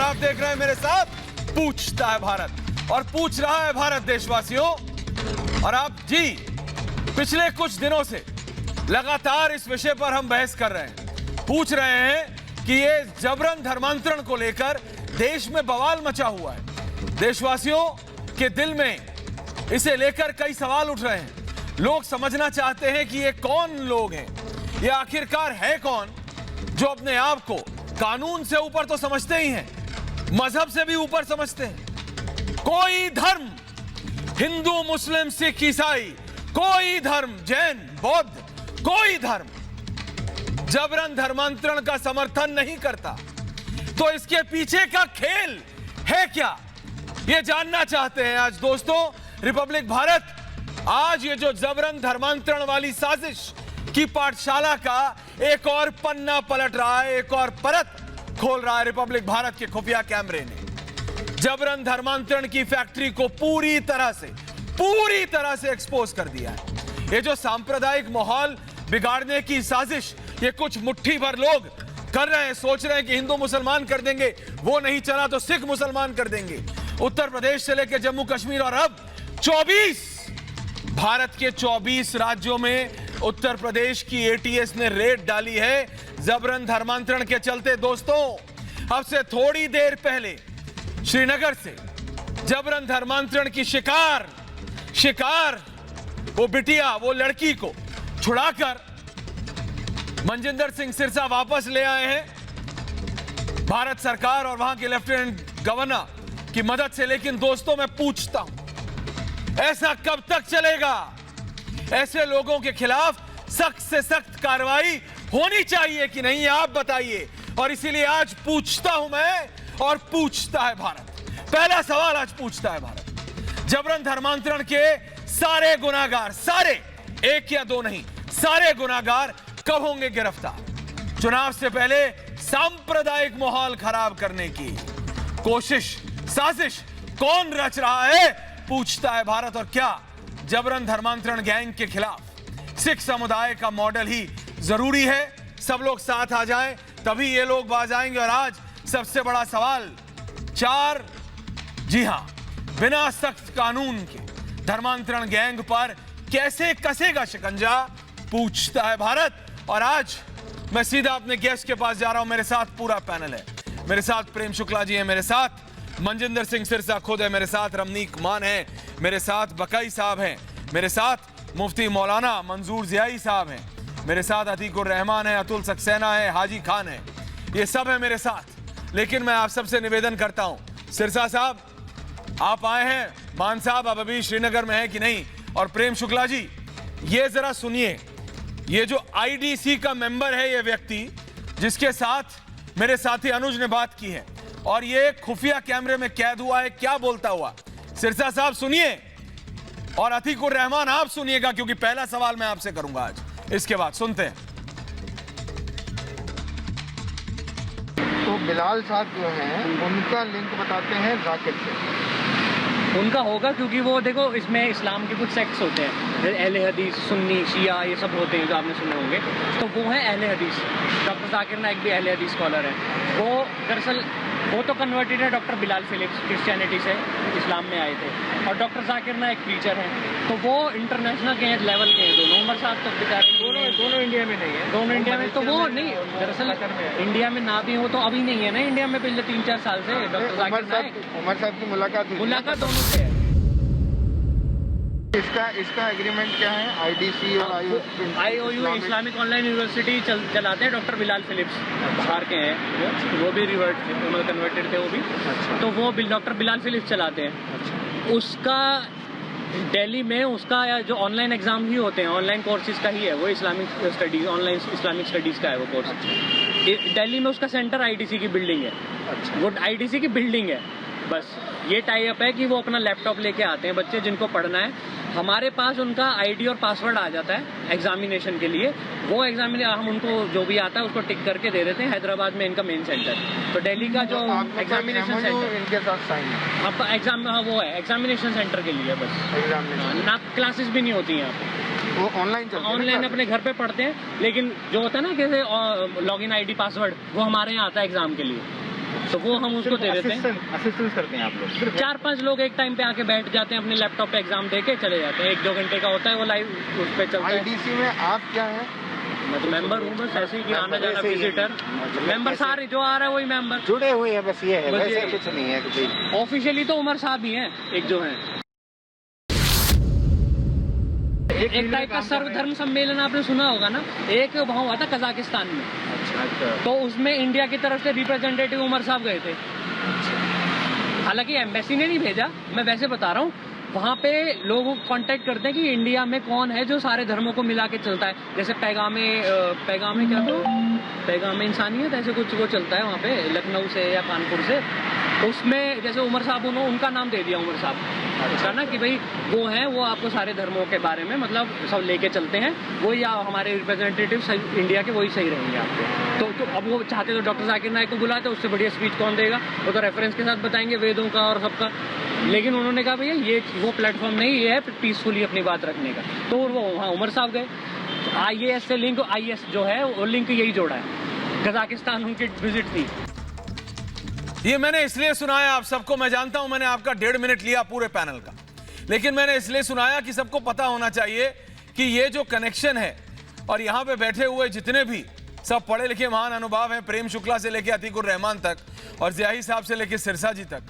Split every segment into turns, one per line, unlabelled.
आप देख रहे हैं मेरे साथ पूछता है भारत, और पूछ रहा है भारत देशवासियों। और आप जी पिछले कुछ दिनों से लगातार इस विषय पर हम बहस कर रहे हैं, पूछ रहे हैं कि ये जबरन धर्मांतरण को लेकर देश में बवाल मचा हुआ है। देशवासियों के दिल में इसे लेकर कई सवाल उठ रहे हैं। लोग समझना चाहते हैं कि ये कौन लोग हैं, ये आखिरकार है कौन जो अपने आप को कानून से ऊपर तो समझते ही हैं, मजहब से भी ऊपर समझते हैं। कोई धर्म, हिंदू मुस्लिम सिख ईसाई, कोई धर्म, जैन बौद्ध, कोई धर्म जबरन धर्मांतरण का समर्थन नहीं करता। तो इसके पीछे का खेल है क्या, ये जानना चाहते हैं आज दोस्तों। रिपब्लिक भारत आज ये जो जबरन धर्मांतरण वाली साजिश की पाठशाला का एक और पन्ना पलट रहा है, एक और परत खोल रहा है रिपब्लिक भारत के खुफिया कैमरे ने। जबरन धर्मांतरण की फैक्ट्री को पूरी तरह से एक्सपोज कर दिया है। ये जो सांप्रदायिक माहौल बिगाड़ने की साजिश ये कुछ मुट्ठी भर लोग कर रहे हैं, सोच रहे हैं कि हिंदू मुसलमान कर देंगे, वो नहीं चला तो सिख मुसलमान कर देंगे। उत्तर प्रदेश से लेकर जम्मू कश्मीर और अब 24 भारत के 24 राज्यों में उत्तर प्रदेश की एटीएस ने रेड डाली है जबरन धर्मांतरण के चलते। दोस्तों अब से थोड़ी देर पहले श्रीनगर से जबरन धर्मांतरण की शिकार वो बिटिया, वो लड़की को छुड़ाकर मनजिंदर सिंह सिरसा वापस ले आए हैं भारत सरकार और वहां के लेफ्टिनेंट गवर्नर की मदद से। लेकिन दोस्तों मैं पूछता हूं, ऐसा कब तक चलेगा? ऐसे लोगों के खिलाफ सख्त से सख्त कार्रवाई होनी चाहिए कि नहीं, आप बताइए। और इसीलिए आज पूछता हूं मैं और पूछता है भारत। पहला सवाल आज पूछता है भारत, जबरन धर्मांतरण के सारे गुनाहगार, सारे, एक या दो नहीं, सारे गुनाहगार कब होंगे गिरफ्तार? चुनाव से पहले सांप्रदायिक माहौल खराब करने की कोशिश, साजिश कौन रच रहा है, पूछता है भारत। और क्या जबरन धर्मांतरण गैंग के खिलाफ सिख समुदाय का मॉडल ही जरूरी है? सब लोग साथ आ जाएं तभी ये लोग बाज आएंगे। और आज सबसे बड़ा सवाल, जी हां, बिना सख्त कानून के धर्मांतरण गैंग पर कैसे कसेगा शिकंजा, पूछता है भारत। और आज मैं सीधा अपने गेस्ट के पास जा रहा हूं। मेरे साथ पूरा पैनल है, मेरे साथ प्रेम शुक्ला जी हैं, मेरे साथ मनजिंदर सिंह सिरसा खुद है, मेरे साथ रमनीक मान है, मेरे साथ बकई साहब हैं, मेरे साथ मुफ्ती मौलाना मंजूर ज़ियाई साहब हैं, मेरे साथ अतीकुर रहमान है, अतुल सक्सेना है, हाजी खान है, ये सब है मेरे साथ। लेकिन मैं आप सबसे निवेदन करता हूं, सिरसा साहब आप आए हैं, मान साहब आप अभी श्रीनगर में हैं कि नहीं, और प्रेम शुक्ला जी ये जरा सुनिए, ये जो आईडीसी का मेंबर है, ये व्यक्ति जिसके साथ मेरे साथी अनुज ने बात की है और ये खुफिया कैमरे में कैद हुआ है, क्या बोलता हुआ, सिरसा साहब सुनिए और अतीकुर रहमान आप सुनिएगा, क्योंकि पहला सवाल मैं आपसे करूंगा आज, इसके बाद सुनते हैं।
तो बिलाल साहब जो हैं उनका लिंक बताते हैं जाकिर से।
उनका होगा क्योंकि वो देखो इसमें इस्लाम के कुछ सेक्ट्स होते हैं, जैसे अहले हदीस, सुन्नी, शिया, ये सब होते हैं जो आपने सुने होंगे। तो वो है अहले हदीस। डॉक्टर जाकिर नाइक भी अहले हदीस स्कॉलर है। वो दरअसल वो तो कन्वर्टेड है डॉक्टर बिलाल फिलिप्स, क्रिश्चियनिटी से इस्लाम में आए थे, और डॉक्टर जाकिर नाइक प्रीचर हैं। तो वो इंटरनेशनल के लेवल के हैं दोनों। उमर साहब तो बेचारे
दोनों इंडिया में नहीं है,
दोनों इंडिया में, तो वो नहीं, दरअसल इंडिया में ना भी हो तो अभी नहीं है ना इंडिया में, पिछले 3-4 साल से डॉक्टर जाकिर नाइक,
उमर साहब की मुलाकात
दोनों से है।
इसका एग्रीमेंट क्या है? आईडीसी और
आईओयू इस्लामिक ऑनलाइन यूनिवर्सिटी चलाते हैं डॉक्टर बिलाल फिलिप्स, बाहर के हैं वो भी रिवर्ट, उन्होंने कन्वर्टेड थे वो भी। तो वो डॉक्टर बिलाल फिलिप्स चलाते हैं। उसका दिल्ली में उसका जो ऑनलाइन एग्जाम ही होते हैं, ऑनलाइन कोर्सेज का ही है वो, Islamic studies, online Islamic studies का है वो कोर्स। दिल्ली में उसका सेंटर आईडीसी की बिल्डिंग है, वो आईडीसी की बिल्डिंग है। बस ये टाई अप है कि वो अपना लैपटॉप लेके आते हैं बच्चे जिनको पढ़ना है, हमारे पास उनका आईडी और पासवर्ड आ जाता है एग्जामिनेशन के लिए। वो हम उनको जो भी आता है उसको टिक करके दे देते हैं। हैदराबाद में इनका मेन सेंटर, तो दिल्ली का जो एग्जामिनेशन सेंटर
इनके साथ साइन है,
अब एग्जाम वो है एग्जामिनेशन सेंटर के लिए बस, ना क्लासेस भी नहीं होती हैं आपको,
वो ऑनलाइन
अपने घर पे पढ़ते हैं। लेकिन जो होता है ना कैसे लॉगिन आईडी पासवर्ड, वो हमारे यहाँ आता है एग्जाम के लिए। तो वो हम उसको दे देते हैं।
असिस्टेंस करते हैं आप लोग सिर्फ?
4-5 लोग एक टाइम पे आके बैठ जाते हैं, अपने लैपटॉप पे एग्जाम दे के चले जाते हैं। 1-2 घंटे का होता है वो लाइव उस पे चलता है।
आईडीसी में आप क्या है?
मैं तो मेंबर हूँ, बस ऐसे ही कि आना जाना
वैसे ही है।
विजिटर। मेंबर सारे जो आ रहा है वही मेंबर
जुड़े हुए हैं, बस ये है,
बस
वैसे
ये-
कुछ नहीं है कुछ।
ऑफिशियली तो उमर साहब ही हैं एक जो हैं। एक टाइप का सर्वधर्म सम्मेलन आपने सुना होगा ना, एक वहाँ हुआ था कजाकिस्तान में।
अच्छा।
तो उसमें इंडिया की तरफ से रिप्रेजेंटेटिव उमर साहब गए थे। हालांकि एम्बेसी ने नहीं भेजा, मैं वैसे बता रहा हूँ। वहाँ पे लोग कांटेक्ट करते हैं कि इंडिया में कौन है जो सारे धर्मों को मिला के चलता है। जैसे पैगामे क्या तो पैगामे इंसानियत ऐसे कुछ वो चलता है वहाँ पे, लखनऊ से या कानपुर से। तो उसमें जैसे उमर साहब, उन्होंने उनका नाम दे दिया उमर साहब। अच्छा ना कि भाई वो हैं, वो आपको सारे धर्मों के बारे में मतलब सब लेके चलते हैं। वही हमारे रिप्रेजेंटेटिव इंडिया के वही सही रहेंगे आपको। तो अब वो चाहते तो डॉक्टर जाकिर नाइक को बुलाते, उससे बढ़िया स्पीच कौन देगा? वो तो रेफरेंस के साथ बताएंगे वेदों का और सबका। लेकिन उन्होंने कहा भैया ये वो प्लेटफॉर्म नहीं, ये है पीसफुली अपनी बात रखने का। तो वो वहाँ उमर साहब गए। IAS से लिंक, IS जो है वो लिंक यही जोड़ा है, कजाकिस्तान उनकी विजिट थी।
ये मैंने इसलिए सुनाया आप सबको, मैं जानता हूं मैंने आपका 1.5 मिनट लिया पूरे पैनल का, लेकिन मैंने इसलिए सुनाया कि सबको पता होना चाहिए कि ये जो कनेक्शन है, और यहां पे बैठे हुए जितने भी सब पढ़े लिखे महान अनुभव हैं, प्रेम शुक्ला से लेके अतीकुर रहमान तक और ज़ियाही साहब से लेके सिरसा जी तक,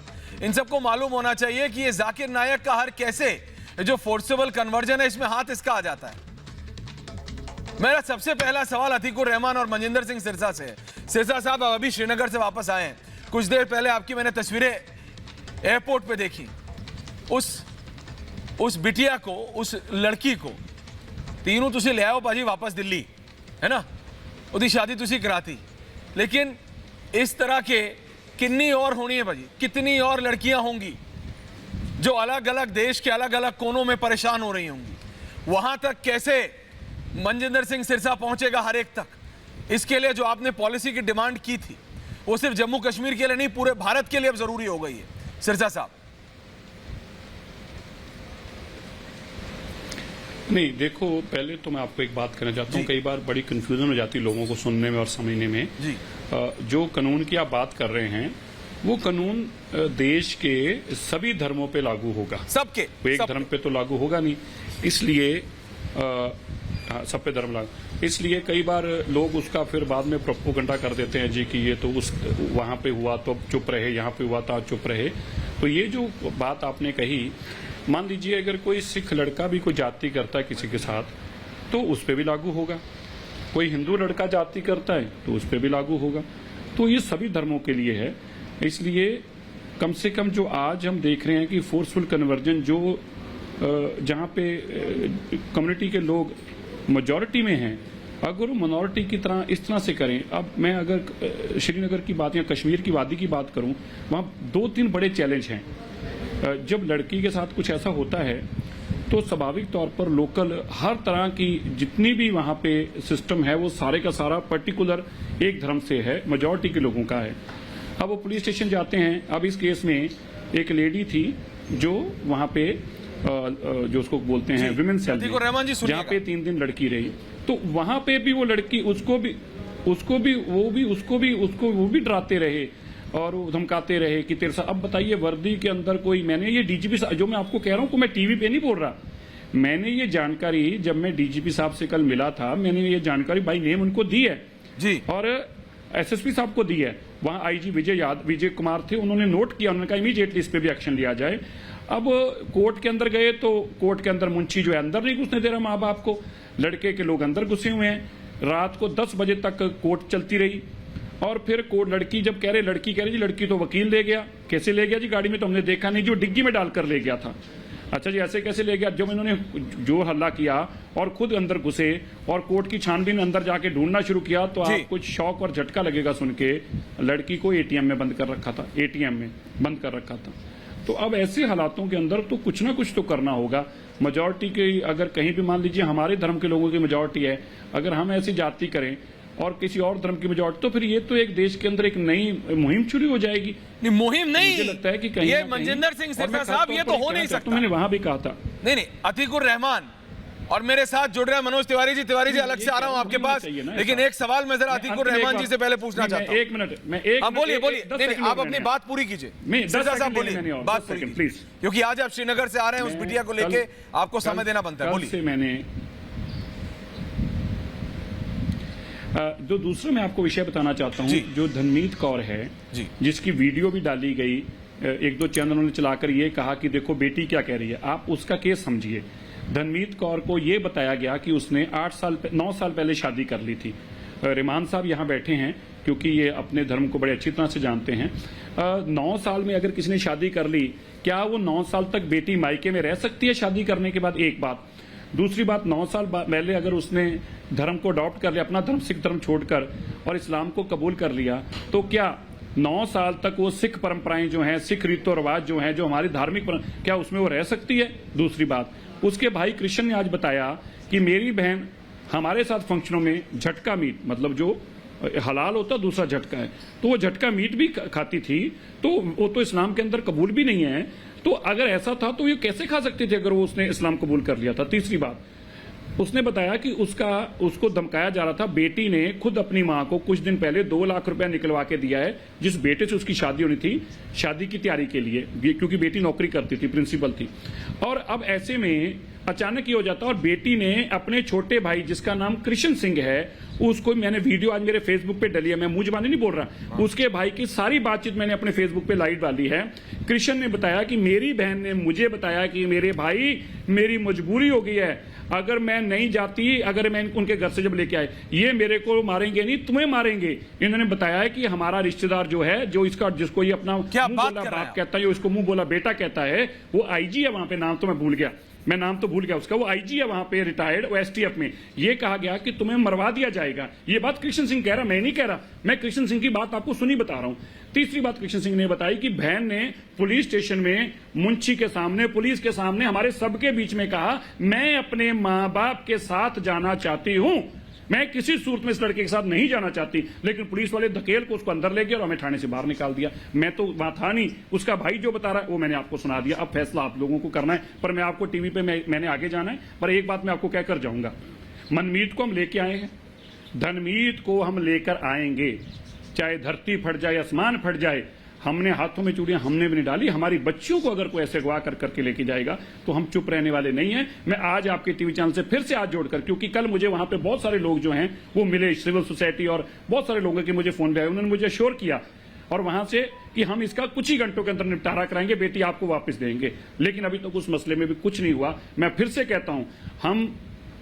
इन सबको मालूम होना चाहिए कि ये जाकिर नायक का हर कैसे जो फोर्सेबल कन्वर्जन है इसमें हाथ इसका आ जाता है। मेरा सबसे पहला सवाल अतीकुर रहमान और मनजिंदर सिंह सिरसा से है। सिरसा साहब अभी श्रीनगर से वापस आए हैं, कुछ देर पहले आपकी मैंने तस्वीरें एयरपोर्ट पे देखी। उस बिटिया को, उस लड़की को तीनों तुसी ले आओ भाजी वापस दिल्ली, है ना, उसकी शादी तुसी कराती। लेकिन इस तरह के कितनी और होनी है भाजी, कितनी और लड़कियां होंगी जो अलग अलग देश के अलग अलग कोनों में परेशान हो रही होंगी। वहां तक कैसे मनजिंदर सिंह सिरसा पहुंचेगा हर एक तक? इसके लिए जो आपने पॉलिसी की डिमांड की थी वो सिर्फ जम्मू कश्मीर के लिए नहीं, पूरे भारत के लिए अब जरूरी हो गई है। सिरसा साहब।
नहीं देखो, पहले तो मैं आपको एक बात कहना चाहता हूँ, कई बार बड़ी कंफ्यूजन हो जाती है लोगों को सुनने में और समझने में
जी।
जो कानून की आप बात कर रहे हैं वो कानून देश के सभी धर्मों पे लागू होगा।
सबके
एक धर्म पे तो लागू होगा नहीं, इसलिए सब पे धर्म लागू। इसलिए कई बार लोग उसका फिर बाद में प्रोपोगंडा कर देते हैं जी कि ये तो उस वहां पे हुआ तो चुप रहे, यहाँ पे हुआ तो चुप रहे। तो ये जो बात आपने कही, मान लीजिए अगर कोई सिख लड़का भी कोई जाति करता है किसी के साथ तो उस पर भी लागू होगा, कोई हिंदू लड़का जाति करता है तो उस पर भी लागू होगा। तो ये सभी धर्मों के लिए है। इसलिए कम से कम जो आज हम देख रहे हैं कि फोर्सफुल कन्वर्जन जो जहाँ पे कम्युनिटी के लोग मेजॉरिटी में हैं, अगर वो मिनॉरिटी की तरह इस तरह से करें। अब मैं अगर श्रीनगर की बात या कश्मीर की वादी की बात करूं, वहाँ 2-3 बड़े चैलेंज हैं। जब लड़की के साथ कुछ ऐसा होता है तो स्वाभाविक तौर पर लोकल हर तरह की जितनी भी वहाँ पे सिस्टम है वो सारे का सारा पर्टिकुलर एक धर्म से है, मेजॉरिटी के लोगों का है। अब वो पुलिस स्टेशन जाते हैं। अब इस केस में एक लेडी थी जो वहाँ पे जो उसको बोलते हैं विमेन सेल, जहाँ पे 3 दिन लड़की रही, तो वहां पे भी वो लड़की उसको भी डराते रहे और धमकाते रहे कि तेरे साथ। अब बताइए वर्दी के अंदर कोई, मैंने ये डीजीपी जो मैं आपको कह रहा हूँ को मैं टीवी पे नहीं बोल रहा, मैंने ये जानकारी जब मैं डीजीपी साहब से कल मिला था, मैंने ये जानकारी बाई नेम उनको दी है
जी, और
एसएसपी साहब को दी है। वहां आईजी विजय कुमार थे, उन्होंने नोट किया, उन्होंने कहा इमीडिएटली इस पे भी एक्शन लिया जाए। अब कोर्ट के अंदर गए तो कोर्ट के अंदर मुंशी जो है अंदर नहीं घुसने दे रहा माँ बाप को, लड़के के लोग अंदर घुसे हुए हैं। रात को 10 बजे तक कोर्ट चलती रही और फिर कोर्ट लड़की कह रही जी लड़की तो वकील ले गया। कैसे ले गया जी? गाड़ी में तो हमने देखा नहीं, जो डिग्गी में डालकर ले गया था। अच्छा जी, ऐसे कैसे ले गया? जब इन्होंने जो हल्ला किया और खुद अंदर घुसे और कोर्ट की छानबीन अंदर जाके ढूंढना शुरू किया तो आप कुछ शौक और झटका लगेगा सुन के, लड़की को एटीएम में बंद कर रखा था, एटीएम में बंद कर रखा था। तो अब ऐसे हालातों के अंदर तो कुछ ना कुछ तो करना होगा। मेजॉरिटी के अगर कहीं भी मान लीजिए हमारे धर्म के लोगों की मेजॉरिटी है, अगर हम ऐसी जाति करें और किसी और धर्म की मेजॉरिटी, तो फिर ये तो एक देश के अंदर एक नई मुहिम शुरू हो जाएगी।
नहीं मुहिम नहीं,
मुझे लगता है कि कहीं
ये मनजिंदर सिंह सिरसा साहब ये तो हो नहीं सकता।
मैंने वहां भी कहा था।
नहीं, अतीकुर रहमान और मेरे साथ जुड़ रहे हैं मनोज तिवारी जी। तिवारी जी अलग से आ रहा हूं आपके पास, लेकिन एक सवाल मैं जरा अतीकुर रहमान जी से पहले पूछना चाहता हूं।
एक मिनट
हाँ बोलिए बोलिए। नहीं आप अपनी बात पूरी कीजिए, सिरसा साहब बोलिए, बात पूरी प्लीज, क्योंकि आज आप श्रीनगर से आ रहे हैं, उस बिटिया को लेके आपको समय देना बनता है। बोलिए।
मैंने जो दूसरा मैं आपको विषय बताना चाहता हूं, जो धनमीत कौर है जिसकी वीडियो भी डाली गई, एक दो चैनलों ने चलाकर ये कहा कि देखो बेटी क्या कह रही है, आप उसका केस समझिए। धनमीत कौर को ये बताया गया कि उसने 9 साल पहले शादी कर ली थी। रिमान साहब यहाँ बैठे हैं क्योंकि ये अपने धर्म को बड़े अच्छी तरह से जानते हैं। 9 साल में अगर किसी ने शादी कर ली, क्या वो 9 साल तक बेटी मायके में रह सकती है शादी करने के बाद? एक बात। दूसरी बात, 9 साल पहले अगर उसने धर्म को अडॉप्ट कर लिया, अपना धर्म सिख धर्म छोड़कर, और इस्लाम को कबूल कर लिया, तो क्या 9 साल तक वो सिख परंपराएं जो हैं, सिख रीतो रिवाज जो हैं, जो हमारी धार्मिक क्या उसमें वो रह सकती है? दूसरी बात, उसके भाई कृष्ण ने आज बताया कि मेरी बहन हमारे साथ फंक्शनों में झटका मीट, मतलब जो हलाल होता दूसरा झटका है, तो वो झटका मीट भी खाती थी, तो वो तो इस्लाम के अंदर कबूल भी नहीं है। तो अगर ऐसा था तो ये कैसे खा सकती थी अगर वो उसने इस्लाम कबूल कर लिया था? तीसरी बात, उसने बताया कि उसको धमकाया जा रहा था। बेटी ने खुद अपनी मां को कुछ दिन पहले 2 लाख रुपया निकलवा के दिया है, जिस बेटे से उसकी शादी होनी थी, शादी की तैयारी के लिए, क्योंकि बेटी नौकरी करती थी, प्रिंसिपल थी। और अब ऐसे में अचानक ये हो जाता, और बेटी ने अपने छोटे भाई जिसका नाम कृष्ण सिंह है, उसको मैंने वीडियो आज मेरे फेसबुक पे डली है, मैं मुंह जुबानी नहीं बोल रहा, उसके भाई की सारी बातचीत मैंने अपने फेसबुक पे लाइव डाली है। कृष्ण ने बताया कि मेरी बहन ने मुझे बताया कि मेरे भाई, मेरी मजबूरी हो गई है, अगर मैं नहीं जाती, अगर मैं उनके घर से जब लेके आए, ये मेरे को मारेंगे नहीं, तुम्हें मारेंगे। इन्होंने बताया है कि हमारा रिश्तेदार जो है, जो इसका जिसको ये अपना बाप कहता है, उसको मुंह बोला बेटा कहता है, वो आईजी है वहां पे, नाम तो मैं भूल गया, मैं नाम तो भूल गया उसका, वो आईजी है वहां पे रिटायर्ड, वो एसटीएफ में। ये कहा गया कि तुम्हें मरवा दिया जाएगा। ये बात कृष्ण सिंह कह रहा, मैं नहीं कह रहा, मैं कृष्ण सिंह की बात आपको सुनी बता रहा हूं। तीसरी बात कृष्ण सिंह ने बताई कि बहन ने पुलिस स्टेशन में मुंशी के सामने, पुलिस के सामने, हमारे सबके बीच में कहा, मैं अपने मां बाप के साथ जाना चाहती हूं, मैं किसी सूरत में इस लड़के के साथ नहीं जाना चाहती, लेकिन पुलिस वाले धकेल को उसको अंदर ले गए और हमें थाने से बाहर निकाल दिया। मैं तो वहां था नहीं, उसका भाई जो बता रहा है वो मैंने आपको सुना दिया। अब फैसला आप लोगों को करना है, पर मैं आपको टीवी पे मैंने आगे जाना है। पर एक बात मैं आपको कहकर जाऊंगा, मनमीत को हम लेके आए हैं, धनमीत को हम लेकर आएंगे, चाहे धरती फट जाए, आसमान फट जाए। हमने हाथों में चूड़ियां हमने भी नहीं डाली, हमारी बच्चियों को अगर कोई ऐसे अगवा कर करके लेके जाएगा तो हम चुप रहने वाले नहीं हैं। मैं आज आपके टीवी चैनल से फिर से आज जोड़कर, क्योंकि कल मुझे वहां पे बहुत सारे लोग जो हैं वो मिले, सिविल सोसाइटी और बहुत सारे लोगों के मुझे फोन पे आए, उन्होंने मुझे श्योर किया और वहां से कि हम इसका कुछ ही घंटों के अंदर निपटारा कराएंगे, बेटी आपको वापस देंगे। लेकिन अभी तक उस मसले में भी कुछ नहीं हुआ। मैं फिर से कहता हूं, हम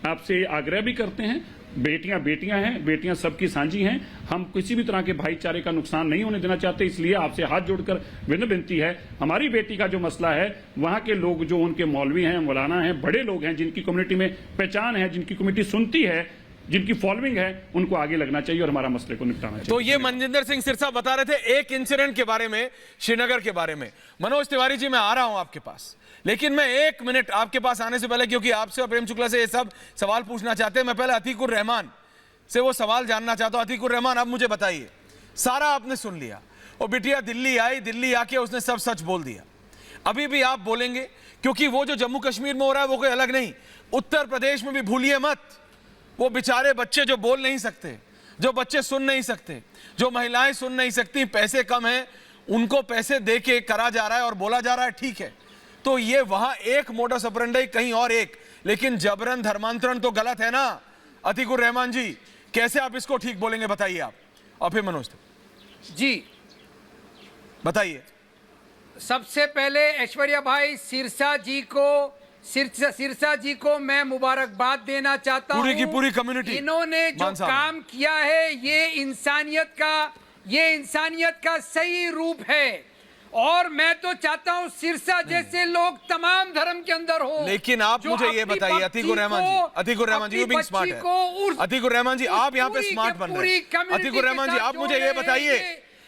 आपसे आग्रह भी करते हैं, बेटियां बेटियां हैं, बेटियां सबकी साझी हैं, हम किसी भी तरह के भाईचारे का नुकसान नहीं होने देना चाहते। इसलिए आपसे हाथ जोड़कर विनती है, हमारी बेटी का जो मसला है, वहां के लोग जो उनके मौलवी हैं, मौलाना हैं, बड़े लोग हैं, जिनकी कम्युनिटी में पहचान है, जिनकी कम्युनिटी सुनती है, जिनकी फॉलोइंग है, उनको आगे लगना चाहिए और हमारा मसले को निपटाना चाहिए।
तो ये मनजिंदर सिंह सिरसा बता रहे थे एक इंसिडेंट के बारे में, श्रीनगर के बारे में। मनोज तिवारी जी, मैं आ रहा हूं आपके पास, लेकिन मैं 1 मिनट आपके पास आने से पहले, क्योंकि आपसे और प्रेम शुक्ला से ये सब सवाल पूछना चाहते हैं, मैं पहले अतीकुर रहमान से वो सवाल जानना चाहता हूं। अतीकुर रहमान, अब मुझे बताइए, सारा आपने सुन लिया, और बिटिया दिल्ली आई, दिल्ली आके उसने सब सच बोल दिया, अभी भी आप बोलेंगे? क्योंकि वो जो जम्मू कश्मीर में हो रहा है वो कोई अलग नहीं, उत्तर प्रदेश में भी भूलिए मत। वो बेचारे बच्चे जो बोल नहीं सकते, जो बच्चे सुन नहीं सकते, जो महिलाएं सुन नहीं सकती, पैसे कम हैं, उनको पैसे दे के करा जा रहा है और बोला जा रहा है ठीक है। तो ये वहां एक मोडस ऑपरेंडी, कहीं और एक, लेकिन जबरन धर्मांतरण तो गलत है ना। अतीकुर रहमान जी, कैसे आप इसको ठीक बोलेंगे, बताइए आप, और फिर मनोज
जी
बताइए।
सबसे पहले ऐश्वर्या भाई सिरसा जी को मैं मुबारकबाद देना चाहता हूं।
पूरी की पूरी कम्युनिटी,
इन्होंने जो काम किया है ये इंसानियत का सही रूप है, और मैं तो चाहता हूं सिरसा जैसे लोग तमाम धर्म के अंदर हो।
लेकिन आप मुझे ये बताइए, अतीकुर रहमान जी, यू बीइंग स्मार्ट है। अतीकुर रहमान जी, आप यहाँ पे स्मार्ट बन रहे हैं। अतीकुर रहमान जी, आप मुझे ये बताइए,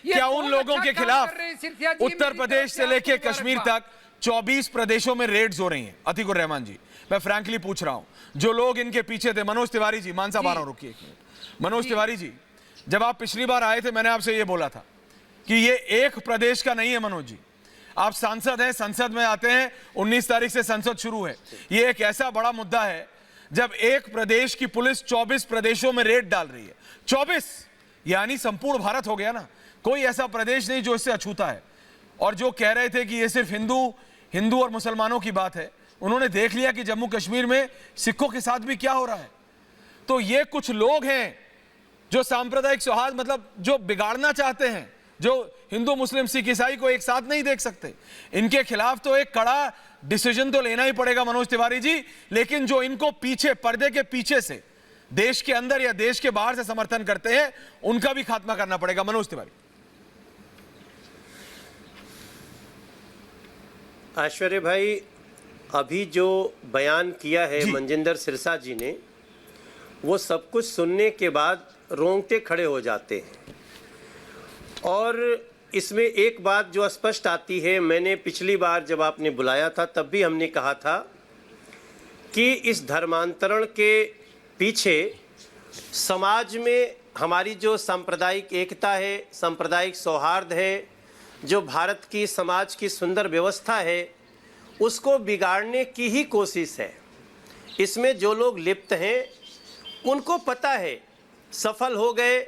क्या उन लोगों के खिलाफ उत्तर प्रदेश से लेके कश्मीर तक 24 प्रदेशों में रेड्स हो रही हैं? अतीकुर रहमान जी, मैं फ्रैंकली पूछ रहा हूं, जो लोग इनके पीछे थे। मनोज तिवारी जी, मान साहब आ रहा हूं, रुकिए एक मिनट। मनोज तिवारी जी, जब आप पिछली बार आए थे, मैंने आपसे ये बोला था कि ये एक प्रदेश का नहीं है। मनोज जी, आप सांसद हैं, संसद में आते हैं, 19 तारीख से संसद शुरू है। ये एक ऐसा बड़ा मुद्दा है जब एक प्रदेश की पुलिस 24 प्रदेशों में रेड डाल रही है, 24, यानी संपूर्ण भारत हो गया ना, कोई ऐसा प्रदेश नहीं जो इससे अछूता है। और जो कह रहे थे कि ये सिर्फ हिंदू और मुसलमानों की बात है, उन्होंने देख लिया कि जम्मू कश्मीर में सिखों के साथ भी क्या हो रहा है। तो ये कुछ लोग हैं जो सांप्रदायिक सौहार्द, मतलब जो बिगाड़ना चाहते हैं, जो हिंदू मुस्लिम सिख ईसाई को एक साथ नहीं देख सकते। इनके खिलाफ तो एक कड़ा डिसीजन तो लेना ही पड़ेगा मनोज तिवारी जी, लेकिन जो इनको पीछे, पर्दे के पीछे से, देश के अंदर या देश के बाहर से समर्थन करते हैं, उनका भी खात्मा करना पड़ेगा। मनोज तिवारी।
ऐश्वर्य भाई, अभी जो बयान किया है मनजिंदर सिरसा जी ने, वो सब कुछ सुनने के बाद रोंगटे खड़े हो जाते हैं। और इसमें एक बात जो स्पष्ट आती है, मैंने पिछली बार जब आपने बुलाया था तब भी हमने कहा था कि इस धर्मांतरण के पीछे समाज में हमारी जो सांप्रदायिक एकता है, सांप्रदायिक सौहार्द है, जो भारत की समाज की सुंदर व्यवस्था है, उसको बिगाड़ने की ही कोशिश है। इसमें जो लोग लिप्त हैं उनको पता है, सफल हो गए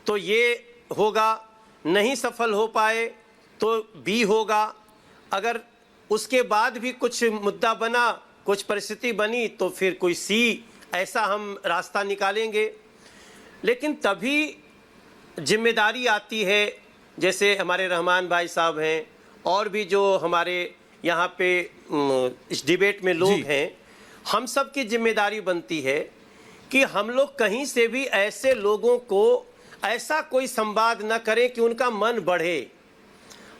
तो ये होगा, नहीं सफल हो पाए तो भी होगा, अगर उसके बाद भी कुछ मुद्दा बना, कुछ परिस्थिति बनी तो फिर कोई सी, ऐसा हम रास्ता निकालेंगे। लेकिन तभी जिम्मेदारी आती है, जैसे हमारे रहमान भाई साहब हैं और भी जो हमारे यहाँ पे इस डिबेट में लोग हैं, हम सब की जिम्मेदारी बनती है कि हम लोग कहीं से भी ऐसे लोगों को ऐसा कोई संवाद न करें कि उनका मन बढ़े।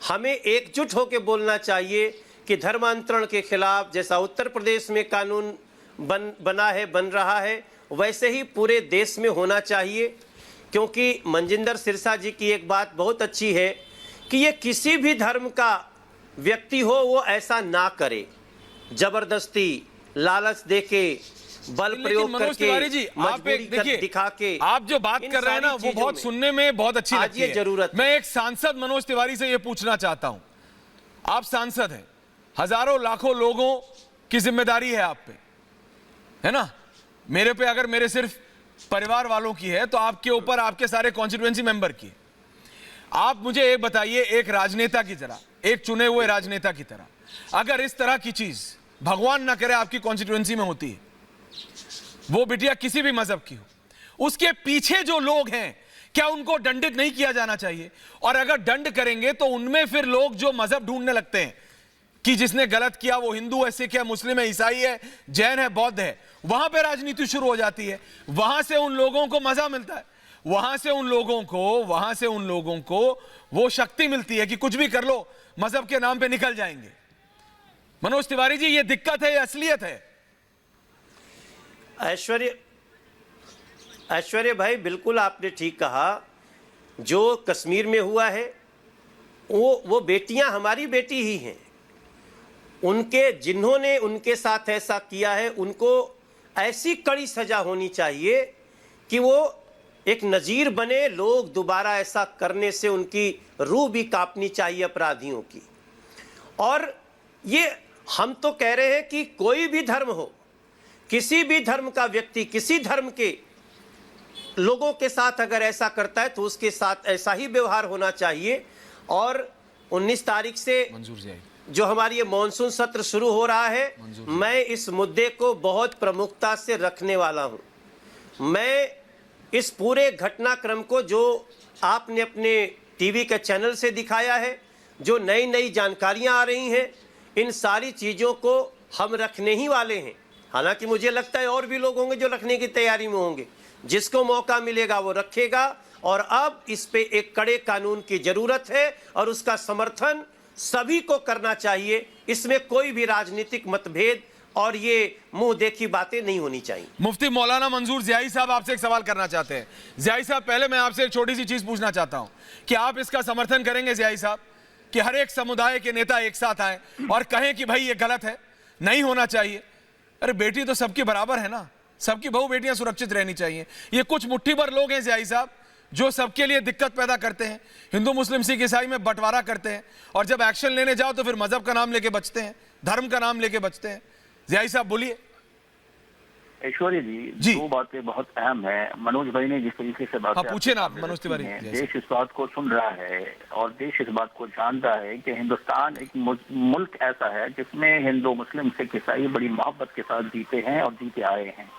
हमें एकजुट होकर बोलना चाहिए कि धर्मांतरण के खिलाफ जैसा उत्तर प्रदेश में कानून बन रहा है, वैसे ही पूरे देश में होना चाहिए। क्योंकि मनजिंदर सिरसा जी की एक बात बहुत अच्छी है कि ये किसी भी धर्म का व्यक्ति हो वो ऐसा ना करे, जबरदस्ती, लालच देके, बल प्रयोग करके, मजबूरी कर दिखा के।
आप जो बात कर रहे हैं ना, वो बहुत सुनने में बहुत अच्छी लगती है।
जरूरत
मैं एक सांसद मनोज तिवारी से ये पूछना चाहता हूं, आप सांसद हैं, हजारों लाखों लोगों की जिम्मेदारी है आप पे, है ना। मेरे पे अगर मेरे सिर्फ परिवार वालों की है तो आपके ऊपर आपके सारे कॉन्स्टिट्यूएंसी मेंबर की है। आप मुझे एक बताइए, एक राजनेता की तरह, एक चुने हुए राजनेता की तरह, अगर इस तरह की चीज भगवान ना करे आपकी कॉन्स्टिट्यूएंसी में होती है, वो बिटिया किसी भी मजहब की हो, उसके पीछे जो लोग हैं, क्या उनको दंडित नहीं किया जाना चाहिए? और अगर दंड करेंगे तो उनमें फिर लोग जो मजहब ढूंढने लगते हैं कि जिसने गलत किया वो हिंदू है, सिख है, मुस्लिम है, ईसाई है, जैन है, बौद्ध है, वहां पे राजनीति शुरू हो जाती है। वहां से उन लोगों को मजा मिलता है, वहां से उन लोगों को वो शक्ति मिलती है कि कुछ भी कर लो, मजहब के नाम पे निकल जाएंगे। मनोज तिवारी जी, ये दिक्कत है, ये असलियत है।
ऐश्वर्य भाई, बिल्कुल आपने ठीक कहा। जो कश्मीर में हुआ है वो बेटियां हमारी बेटी ही हैं। उनके जिन्होंने उनके साथ ऐसा किया है उनको ऐसी कड़ी सजा होनी चाहिए कि वो एक नजीर बने, लोग दोबारा ऐसा करने से उनकी रूह भी कांपनी चाहिए अपराधियों की। और ये हम तो कह रहे हैं कि कोई भी धर्म हो, किसी भी धर्म का व्यक्ति किसी धर्म के लोगों के साथ अगर ऐसा करता है तो उसके साथ ऐसा ही व्यवहार होना चाहिए। और 19 तारीख से जो हमारी ये मॉनसून सत्र शुरू हो रहा है, मैं इस मुद्दे को बहुत प्रमुखता से रखने वाला हूं। मैं इस पूरे घटनाक्रम को जो आपने अपने टीवी के चैनल से दिखाया है, जो नई नई जानकारियां आ रही हैं, इन सारी चीज़ों को हम रखने ही वाले हैं। हालांकि मुझे लगता है और भी लोग होंगे जो रखने की तैयारी में होंगे, जिसको मौका मिलेगा वो रखेगा। और अब इस पे एक कड़े कानून की जरूरत है और उसका समर्थन सभी को करना चाहिए। इसमें कोई भी राजनीतिक मतभेद और ये मुंह देखी बातें नहीं होनी चाहिए।
मुफ्ती मौलाना मंजूर ज़ियाई साहब आपसे एक सवाल करना चाहते हैं। ज़ियाई साहब, पहले मैं आपसे एक छोटी सी चीज पूछना चाहता हूं कि आप इसका समर्थन करेंगे ज़ियाई साहब कि हर एक समुदाय के नेता एक साथ आए और कहें कि भाई ये गलत है, नहीं होना चाहिए? अरे बेटी तो सबकी बराबर है ना, सबकी बहू बेटियां सुरक्षित रहनी चाहिए। ये कुछ मुट्ठी भर लोग हैं ज़ियाई साहब जो सबके लिए दिक्कत पैदा करते हैं, हिंदू मुस्लिम सिख ईसाई में बंटवारा करते हैं, और जब एक्शन लेने जाओ तो फिर मजहब का नाम लेके बचते हैं, धर्म का नाम लेके बचते हैं। ज़ियाई साहब बोलिए।
ऐश्वर्य जी, दो बातें बहुत अहम है। मनोज भाई ने जिस तरीके से बात
पूछे ना आप मनोज तिवारी।
देश इस बात को सुन रहा है और देश इस बात को जानता है कि हिंदुस्तान एक मुल्क ऐसा है जिसमें हिंदू मुस्लिम सिख ईसाई बड़ी मोहब्बत के साथ जीते हैं और जीते आए हैं।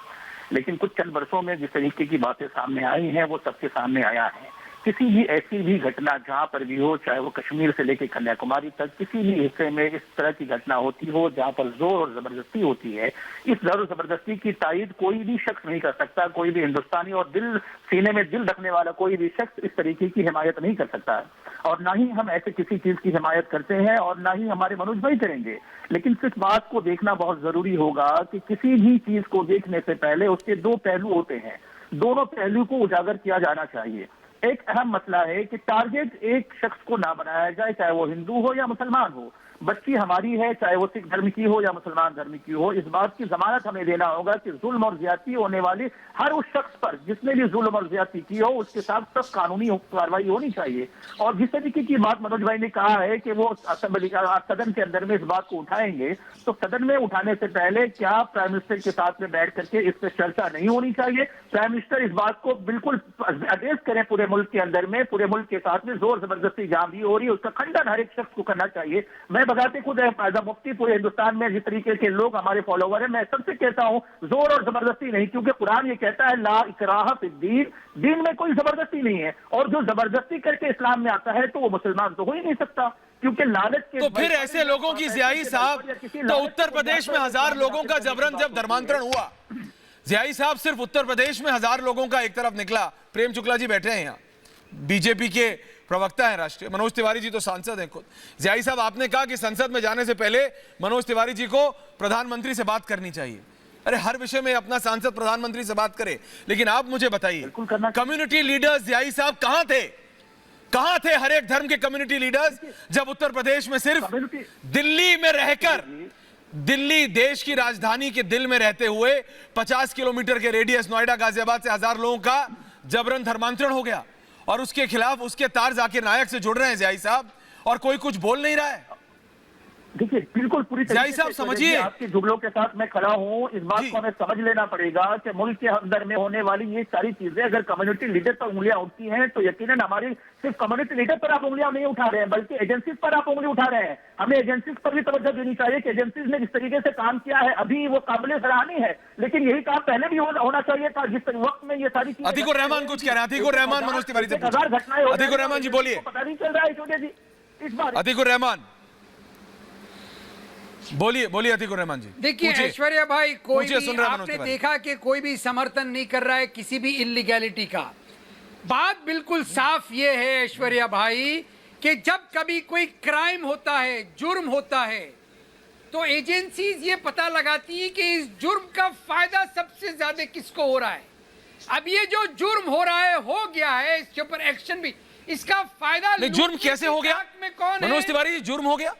लेकिन कुछ चंद वर्षों में जिस तरीके की बातें सामने आई हैं वो सबके सामने आया है। किसी भी ऐसी भी घटना जहां पर भी हो, चाहे वो कश्मीर से लेकर कन्याकुमारी तक किसी भी हिस्से में इस तरह की घटना होती हो जहां पर जोर और जबरदस्ती होती है, इस जोर और जबरदस्ती की तायद कोई भी शख्स नहीं कर सकता। कोई भी हिंदुस्तानी और दिल सीने में दिल रखने वाला कोई भी शख्स इस तरीके की हिमायत नहीं कर सकता, और ना ही हम ऐसे किसी चीज की हिमायत करते हैं और ना ही हमारे मनोज भाई करेंगे। लेकिन सिर्फ बात को देखना बहुत जरूरी होगा कि किसी भी चीज को देखने से पहले उसके दो पहलू होते हैं, दोनों पहलू को उजागर किया जाना चाहिए। एक अहम मसला है कि टारगेट एक शख्स को ना बनाया जाए, चाहे वो हिंदू हो या मुसलमान हो। बच्ची हमारी है, चाहे वो सिख धर्म की हो या मुसलमान धर्म की हो। इस बात की जमानत हमें देना होगा कि जुल्म और ज्यादती होने वाली हर उस शख्स पर जिसने भी जुल्म और ज्यादती की हो उसके साथ सख्त कानूनी कार्रवाई होनी चाहिए। और जिस तरीके की बात मनोज भाई ने कहा है कि वो असेंबली सदन के अंदर में इस बात को उठाएंगे, तो सदन में उठाने से पहले क्या प्राइम मिनिस्टर के साथ में बैठ करके इस पर चर्चा नहीं होनी चाहिए? प्राइम मिनिस्टर इस बात को बिल्कुल आदेश करें पूरे मुल्क के अंदर में, पूरे मुल्क के साथ में जोर जबरदस्ती जहां भी हो रही है उसका खंडन हर एक शख्स को करना चाहिए। मैं बगाते खुद फायदा मुफ्ती पूरे हिंदुस्तान में जिस तरीके के लोग हमारे फॉलोवर हैं, मैं सबसे कहता हूं जोर और जबरदस्ती नहीं, क्योंकि कुरान ये कहता है ला इकराह फिद्दीन, दीन में कोई जबरदस्ती नहीं है। और जो जबरदस्ती करके इस्लाम में आता है तो वो मुसलमान तो हो ही नहीं सकता, क्योंकि लालच के।
तो फिर ऐसे लोगों की जियाई साहब, तो उत्तर प्रदेश में 1000 लोगों का जबरन जब धर्मांतरण हुआ, जियाई साहब सिर्फ उत्तर प्रदेश में 1000 लोगों का एक तरफ निकला। प्रेम शुक्ला जी बैठे हैं यहाँ, बीजेपी के प्रवक्ता है राष्ट्रीय, मनोज तिवारी जी तो सांसद हैं खुद। जियाई साहब, आपने कहा कि संसद में जाने से पहले मनोज तिवारी जी को प्रधानमंत्री से बात करनी चाहिए। अरे हर विषय में अपना सांसद प्रधानमंत्री से बात करे, लेकिन आप मुझे बताइए कम्युनिटी लीडर्स जियाई साहब कहां थे? कहां थे हर एक धर्म के कम्युनिटी लीडर्स जब उत्तर प्रदेश में सिर्फ दिल्ली में रहकर, दिल्ली देश की राजधानी के दिल में रहते हुए 50 किलोमीटर के रेडियस नोएडा गाजियाबाद से 1000 लोगों का जबरन धर्मांतरण हो गया और उसके खिलाफ उसके तार जाकिर नायक से जुड़ रहे हैं जियाई साहब, और कोई कुछ बोल नहीं रहा है।
देखिए बिल्कुल पूरी
जियाई साहब समझिए,
आपके जुमलों के साथ मैं खड़ा हूं। इस बात को हमें समझ लेना पड़ेगा कि मुल्क के अंदर में होने वाली ये सारी चीजें अगर कम्युनिटी लीडर पर उंगलियां उठती हैं तो यकीनन हमारी सिर्फ कम्युनिटी लीडर पर आप उंगलियां नहीं उठा रहे हैं, बल्कि एजेंसीज पर आप उंगली उठा रहे हैं। हमें एजेंसीज पर भी तवज्जो देनी चाहिए कि एजेंसीज ने जिस तरीके से काम किया है अभी वो काबिल सराहनीय है, लेकिन यही काम पहले भी होना चाहिए था जिस वक्त में ये सारी चीजें।
अतीकुर रहमान कुछ कह रहे हैं, अतीकुर रहमान मनोज तिवारी से पूछिए। अतीकुर रहमान जी बोलिए।
पता नहीं चल रहा है ऐश्वर्या जी इस बार।
अतीकुर रहमान बोलिए, बोलिए अतीकुर रहमान जी।
देखिए ऐश्वर्या भाई, कोई भी आपने
भाई
देखा कि कोई भी समर्थन नहीं कर रहा है किसी भी इलीगैलिटी का। बात बिल्कुल साफ ये है ऐश्वर्या भाई कि जब कभी कोई क्राइम होता है, जुर्म होता है, तो एजेंसीज ये पता लगाती है कि इस जुर्म का फायदा सबसे ज्यादा किसको हो रहा है। अब ये जो जुर्म हो रहा है, हो गया है, इसके ऊपर एक्शन भी, इसका फायदा
जुर्म कैसे हो गया
में कौन है?
मनोज तिवारी जी जुर्म हो गया?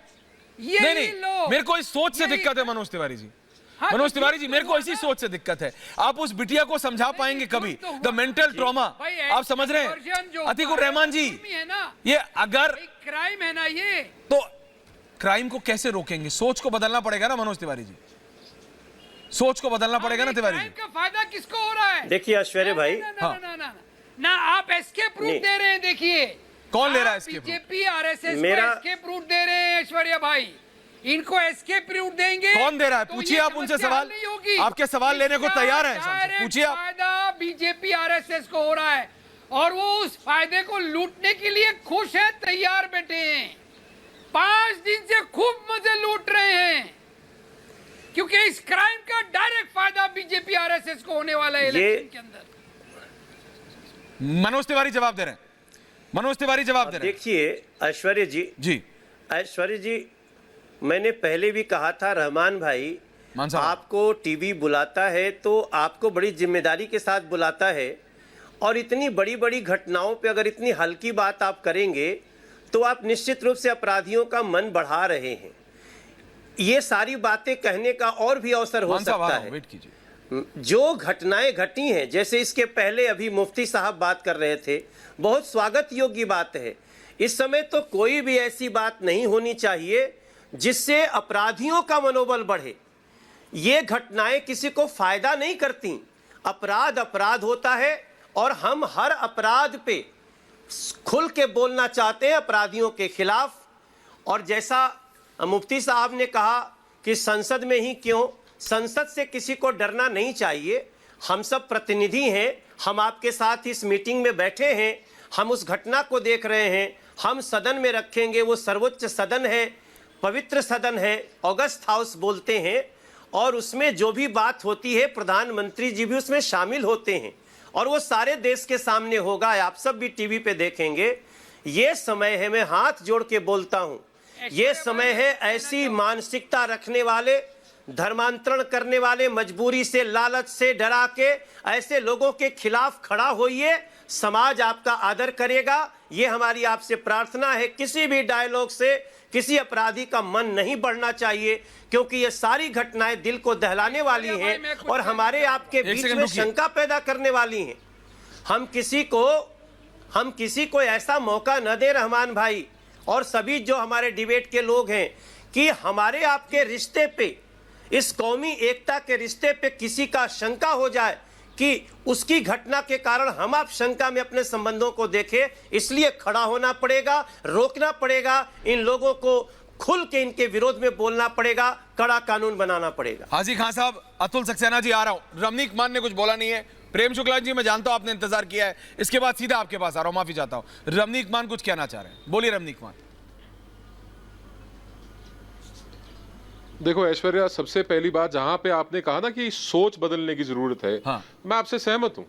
नहीं, मेरे को इस सोच से दिक्कत है मनोज तिवारी जी।
हाँ,
मनोज तिवारी जी, मेरे को इसी सोच से दिक्कत है। आप उस बिटिया को समझा पाएंगे कभी? द मेंटल ट्रॉमा आप समझ रहे हैं? अतीकुर रहमान जी, ये अगर
क्राइम है ना, ये
तो क्राइम को कैसे रोकेंगे? सोच को बदलना पड़ेगा ना मनोज तिवारी जी, सोच को बदलना पड़ेगा ना तिवारी जी।
का फायदा किसको हो रहा है?
देखिए ऐश्वर्या भाई,
ना आप एस्केप रूट दे रहे हैं। देखिए
कौन ले रहा है एस्केप?
बीजेपी आरएसएस को एस्केप रूट दे रहे हैं ऐश्वर्या भाई, इनको एस्केप रूट देंगे।
कौन दे रहा है? पूछिए आप उनसे सवाल, आपके सवाल लेने को तैयार हैं, पूछिए आप।
फायदा बीजेपी आरएसएस को हो रहा है और वो उस फायदे को लूटने के लिए खुश है, तैयार बैठे हैं। 5 दिन से खूब मजे लूट रहे हैं, क्योंकि इस क्राइम का डायरेक्ट फायदा बीजेपी आरएसएस को होने वाला है इलेक्शन के अंदर।
मनोज तिवारी जवाब दे रहे हैं, मनोज तिवारी जवाब दे रहे हैं।
देखिए ऐश्वर्या जी, ऐश्वर्या जी, मैंने पहले भी कहा था रहमान भाई, आपको टीवी बुलाता है तो आपको बड़ी जिम्मेदारी के साथ बुलाता है, और इतनी बड़ी बड़ी घटनाओं पे अगर इतनी हल्की बात आप करेंगे तो आप निश्चित रूप से अपराधियों का मन बढ़ा रहे हैं। ये सारी बातें कहने का और भी अवसर हो सकता है। जो घटनाएं घटी हैं, जैसे इसके पहले अभी मुफ्ती साहब बात कर रहे थे, बहुत स्वागत योग्य बात है। इस समय तो कोई भी ऐसी बात नहीं होनी चाहिए जिससे अपराधियों का मनोबल बढ़े। ये घटनाएं किसी को फायदा नहीं करती। अपराध अपराध होता है और हम हर अपराध पे खुल के बोलना चाहते हैं अपराधियों के खिलाफ। और जैसा मुफ्ती साहब ने कहा कि संसद में ही क्यों, संसद से किसी को डरना नहीं चाहिए। हम सब प्रतिनिधि हैं, हम आपके साथ इस मीटिंग में बैठे हैं, हम उस घटना को देख रहे हैं, हम सदन में रखेंगे। वो सर्वोच्च सदन है, पवित्र सदन है, ऑगस्ट हाउस बोलते हैं, और उसमें जो भी बात होती है प्रधानमंत्री जी भी उसमें शामिल होते हैं और वो सारे देश के सामने होगा, आप सब भी टीवी पे देखेंगे। ये समय है, मैं हाथ जोड़ के बोलता हूँ, ये समय है ऐसी मानसिकता रखने वाले, धर्मांतरण करने वाले, मजबूरी से, लालच से डरा के ऐसे लोगों के खिलाफ खड़ा होइए। समाज आपका आदर करेगा, ये हमारी आपसे प्रार्थना है। किसी भी डायलॉग से किसी अपराधी का मन नहीं बढ़ना चाहिए, क्योंकि ये सारी घटनाएं दिल को दहलाने वाली हैं और हमारे आपके बीच में शंका पैदा करने वाली हैं। हम किसी को ऐसा मौका न दे रहमान भाई और सभी जो हमारे डिबेट के लोग हैं कि हमारे आपके रिश्ते पे, इस कौमी एकता के रिश्ते पे किसी का शंका हो जाए कि उसकी घटना के कारण हम आप शंका में अपने संबंधों को देखें। इसलिए खड़ा होना पड़ेगा, रोकना पड़ेगा, इन लोगों को खुल के इनके विरोध में बोलना पड़ेगा, कड़ा कानून बनाना पड़ेगा।
हाजी खान साहब, अतुल सक्सेना जी आ रहा हूं। रमनीक मान ने कुछ बोला नहीं है। प्रेम शुक्ला जी, मैं जानता हूं आपने इंतजार किया है, इसके बाद सीधा आपके पास आ रहा हूं, माफी चाहता हूं। रमनीक मान कुछ कहना चाह रहे हैं, बोलिए रमनीक मान।
देखो ऐश्वर्या, सबसे पहली बात जहां पे आपने कहा ना कि सोच बदलने की जरूरत है,
हाँ।
मैं आपसे सहमत हूं।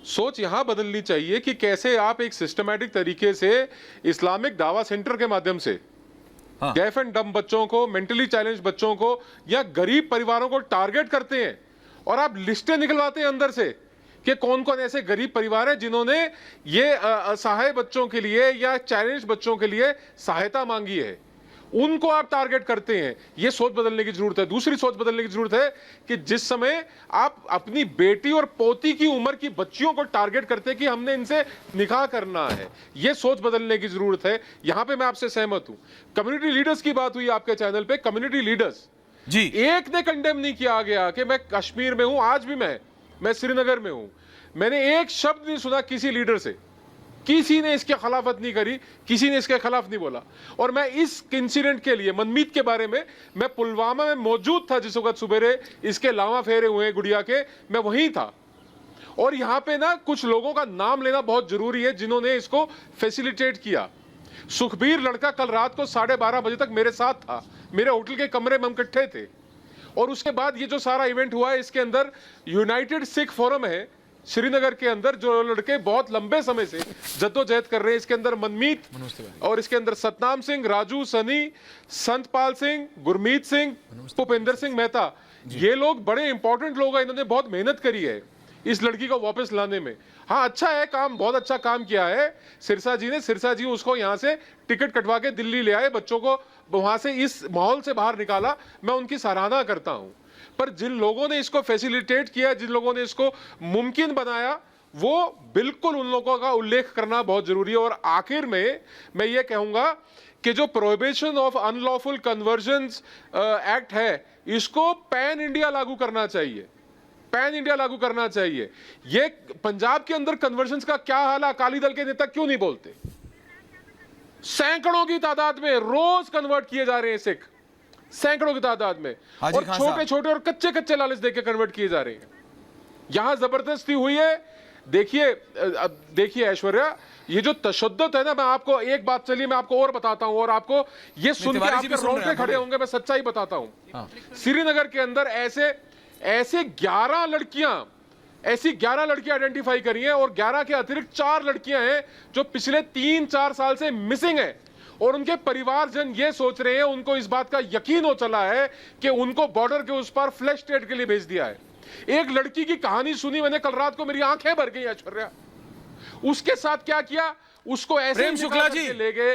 सोच यहां बदलनी चाहिए कि कैसे आप एक सिस्टमैटिक तरीके से इस्लामिक दावा सेंटर के माध्यम से
हाँ।
डेफ एंड डम्ब बच्चों को, मेंटली चैलेंज बच्चों को या गरीब परिवारों को टारगेट करते हैं और आप लिस्टें निकलवाते हैं अंदर से कि कौन कौन ऐसे गरीब परिवार हैं जिन्होंने ये असहाय बच्चों के लिए या चैलेंज बच्चों के लिए सहायता मांगी है, उनको आप टारगेट करते हैं। यह सोच बदलने की जरूरत है। दूसरी सोच बदलने की जरूरत है कि जिस समय आप अपनी बेटी और पोती की उम्र की बच्चियों को टारगेट करते हैं कि हमने इनसे निकाह करना है, यह सोच बदलने की जरूरत है। यहां पे मैं आपसे सहमत हूं। कम्युनिटी लीडर्स की बात हुई आपके चैनल पे, कम्युनिटी लीडर्स
जी,
एक ने कंडेम नहीं किया गया कि मैं कश्मीर में हूं, आज भी मैं श्रीनगर में हूं, मैंने एक शब्द नहीं सुना किसी लीडर से, किसी ने इसके खिलाफत नहीं करी, किसी ने इसके खिलाफ नहीं बोला। और मैं इस इंसिडेंट के लिए, मनमीत के बारे में, मैं पुलवामा में मौजूद था जिस वक्त सुबेरे इसके लावा फेरे हुए गुड़िया के, मैं वहीं था। और यहां पे ना कुछ लोगों का नाम लेना बहुत जरूरी है जिन्होंने इसको फैसिलिटेट किया। सुखबीर लड़का कल रात को 12:30 बजे तक मेरे साथ था, मेरे होटल के कमरे में हम इकट्ठे थे। और उसके बाद ये जो सारा इवेंट हुआ है, इसके अंदर यूनाइटेड सिख फोरम है श्रीनगर के अंदर, जो लड़के बहुत लंबे समय से जद्दोजहद कर रहे हैं। इसके अंदर मनमीत और इसके अंदर सतनाम सिंह, राजू, सनी, संतपाल सिंह, गुरमीत सिंह, भूपेंद्र सिंह मेहता, ये लोग बड़े इंपॉर्टेंट लोग हैं। इन्होंने बहुत मेहनत करी है इस लड़की को वापस लाने में। हाँ, अच्छा है काम, बहुत अच्छा काम किया है सिरसा जी ने। सिरसा जी उसको यहाँ से टिकट कटवा के दिल्ली ले आए, बच्चों को वहां से इस माहौल से बाहर निकाला, मैं उनकी सराहना करता हूँ। पर जिन लोगों ने इसको फैसिलिटेट किया, जिन लोगों ने इसको मुमकिन बनाया, वो बिल्कुल उन लोगों का उल्लेख करना बहुत जरूरी है। और आखिर में मैं ये कहूंगा कि जो prohibition of unlawful convergence act है, इसको पैन इंडिया लागू करना चाहिए, पैन इंडिया लागू करना चाहिए। ये पंजाब के अंदर कन्वर्जन्स का क्या हाल है, अकाली दल के नेता क्यों नहीं बोलते? सैकड़ों की तादाद में रोज कन्वर्ट किए जा रहे हैं सिख, सैकड़ों की तादाद में, और छोटे छोटे और कच्चे कच्चे लालच देके कन्वर्ट किए जा रहे हैं। यहां जबरदस्ती हुई है। देखिए ऐश्वर्या, ये जो तशद्दुद है ना, मैं आपको एक बात, चलिए मैं आपको और बताता हूं, और आपको ये सुन के आपके रोंगटे खड़े होंगे, मैं सच्चाई बताता हूं। श्रीनगर के अंदर ऐसे 11 लड़कियां आइडेंटिफाई करी हैं, और 11 के अतिरिक्त 4 लड़कियां हैं जो पिछले 3-4 साल से मिसिंग है। और उनके परिवारजन ये सोच रहे हैं, उनको इस बात का यकीन हो चला है कि उनको बॉर्डर के उस पार फ्लैश स्टेट के लिए भेज दिया है। एक लड़की की कहानी सुनी मैंने कल रात को, मेरी आंखें भर गई ऐश्वर्या। उसके साथ क्या किया, उसको ऐसे
प्रेम शुक्ला जी,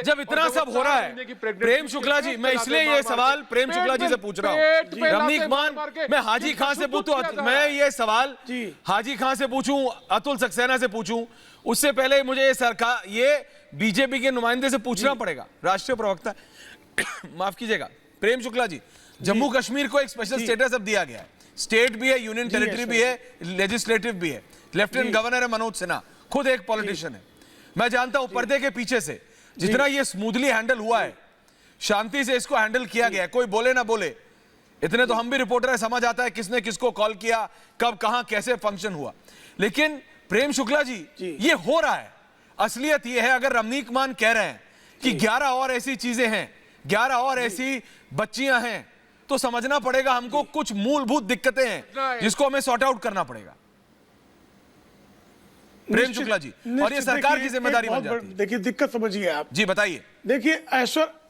जब इतना सब हो रहा है, प्रेम शुक्ला जी, मैं इसलिए ये सवाल प्रेम शुक्ला जी से पूछ रहा हूं। रमनीक मान, मैं हाजी खान से पूछूं, मैं ये सवाल हाजी खान से पूछूं, अतुल सक्सेना से पूछूं, उससे पहले मुझे सरकार, ये बीजेपी के नुमाइंदे से पूछना पड़ेगा, राष्ट्रीय प्रवक्ता माफ कीजिएगा प्रेम शुक्ला जी, जम्मू कश्मीर को एक स्पेशल स्टेटस अब दिया गया है, स्टेट भी है, यूनियन टेरिटरी भी है, लेजिस्लेटिव भी है। लेफ्टिनेंट गवर्नर है मनोज सिन्हा, खुद एक पॉलिटिशियन है। मैं जानता हूं पर्दे के पीछे से जितना ये स्मूथली हैंडल हुआ है, शांति से इसको हैंडल किया गया है, कोई बोले ना बोले, इतने तो हम भी रिपोर्टर है, समझ आता है किसने किसको कॉल किया, कब कहां कैसे फंक्शन हुआ। लेकिन प्रेम शुक्ला जी ये हो रहा है, असलियत ये है, अगर रमनीक मान कह रहे हैं कि 11 और ऐसी चीजें हैं, 11 और ऐसी बच्चियां हैं, तो समझना पड़ेगा हमको कुछ मूलभूत दिक्कतें हैं जिसको हमें सॉर्ट आउट करना पड़ेगा। प्रेम शुक्ला जी, और ये सरकार की जिम्मेदारी बन जाती है।
देखिए दिक्कत समझिए आप
जी, बताइए।
देखिए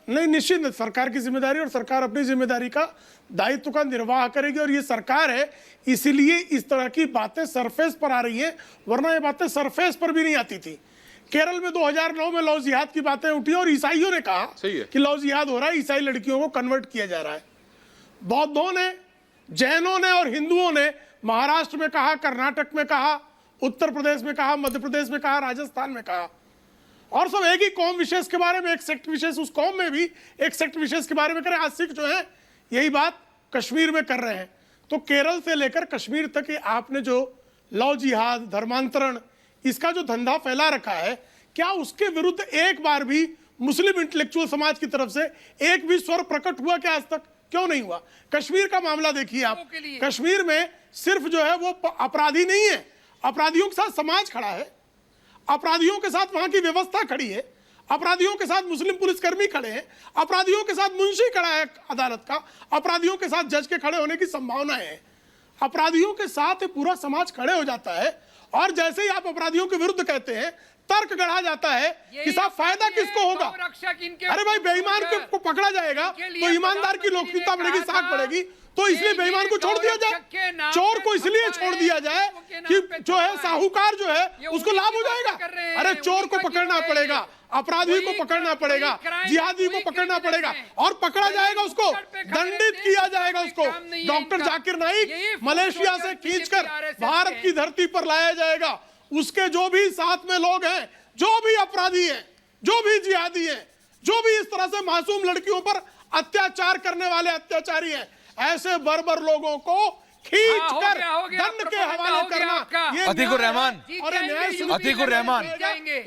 नहीं, निश्चित सरकार की जिम्मेदारी, और सरकार अपनी जिम्मेदारी का दायित्व का निर्वाह करेगी, और ये सरकार है इसीलिए इस तरह की बातें सरफेस पर आ रही हैं, वरना ये बातें सरफेस पर भी नहीं आती थी। केरल में 2009 में लव जिहाद की बातें उठी और ईसाइयों ने कहा कि लव जिहाद हो रहा है, ईसाई लड़कियों को कन्वर्ट किया जा रहा है। बौद्धों ने, जैनों ने और हिंदुओं ने महाराष्ट्र में कहा, कर्नाटक में कहा, उत्तर प्रदेश में कहा, मध्य प्रदेश में कहा, राजस्थान में कहा, और सब एक ही कौम विशेष के बारे में, एक सेक्ट विशेष, उस कौम में भी एक सेक्ट विशेष के बारे में करें। आज सिख जो है यही बात कश्मीर में कर रहे हैं। तो केरल से लेकर कश्मीर तक ये आपने जो लव जिहाद, धर्मांतरण, इसका जो धंधा फैला रखा है, क्या उसके विरुद्ध एक बार भी मुस्लिम इंटेलेक्चुअल समाज की तरफ से एक भी स्वर प्रकट हुआ क्या? आज तक क्यों नहीं हुआ? कश्मीर का मामला देखिए आप, कश्मीर में सिर्फ जो है वो अपराधी नहीं है, अपराधियों के साथ समाज खड़ा है, अपराधियों के साथ वहां की व्यवस्था खड़ी है, अपराधियों के साथ मुस्लिम पुलिसकर्मी खड़े हैं, अपराधियों के साथ मुंशी खड़ा है अदालत का, अपराधियों के साथ जज के खड़े होने की संभावना है, अपराधियों के साथ पूरा समाज खड़े हो जाता है। और जैसे ही आप अपराधियों के विरुद्ध कहते हैं, तर्क गढ़ा जाता है कि साहब फायदा किसको होगा? अरे भाई बेईमान को पकड़ा जाएगा तो ईमानदार की लोकप्रियता बढ़ेगी, साख बढ़ेगी, तो इसलिए बेईमान को छोड़ दिया जाए, चोर को इसलिए छोड़ दिया जाए कि जो है साहूकार जो है उसको लाभ हो जाएगा। अरे चोर को पकड़ना पड़ेगा, अपराधी को पकड़ना पड़ेगा, जिहादी को पकड़ना पड़ेगा, और पकड़ा जाएगा, उसको दंडित किया जाएगा। उसको डॉक्टर जाकिर नाइक मलेशिया से खींचकर भारत की धरती पर लाया जाएगा। उसके जो भी साथ में लोग हैं, जो भी अपराधी हैं, जो भी जिहादी हैं, जो भी इस तरह से मासूम लड़कियों पर अत्याचार करने वाले अत्याचारी हैं, ऐसे बर्बर लोगों को खींचकर दंड के हवाले करना।
अतीकुर रहमान, अतीकुर रहमान,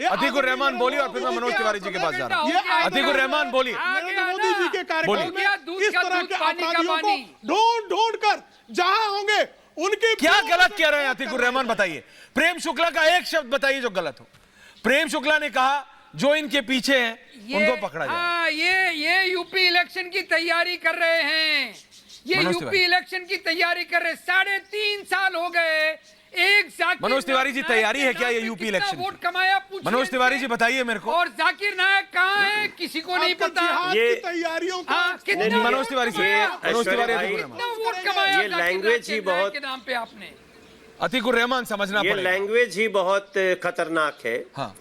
अतीकुर रहमान बोलिए, और फिर मैं मनोज तिवारी जी के पास जा रहा हूँ। अतीकुर रहमान बोलिए।
नरेंद्र मोदी जी के कार्यक्रम में इस तरह के अपराधियों को ढूंढ ढूंढ कर जहां होंगे उनकी
क्या गलत कह रहे हैं अतीकुर रहमान, बताइए। प्रेम शुक्ला का एक शब्द बताइए जो गलत हो। प्रेम शुक्ला ने कहा जो इनके पीछे हैं उनको पकड़ा जाए।
ये यूपी इलेक्शन की तैयारी कर रहे हैं, ये यूपी इलेक्शन की तैयारी कर रहे हैं। 3.5 साल हो गए, एक जाकिर
मनोज तिवारी जी तैयारी है क्या ये यूपी इलेक्शन की?
वोट कमाया,
मनोज तिवारी जी बताइए मेरे को।
और जाकिर नायक कहाँ है किसी को नहीं पता।
ये तैयारियों को
मनोज तिवारी जी, मनोज तिवारी,
वोट कमाया,
ये लैंग्वेज ही बहुत
के नाम पे आपने।
अतीकुर रहमान समझना
ये
पड़ेगा,
लैंग्वेज ही बहुत खतरनाक है।
हाँ,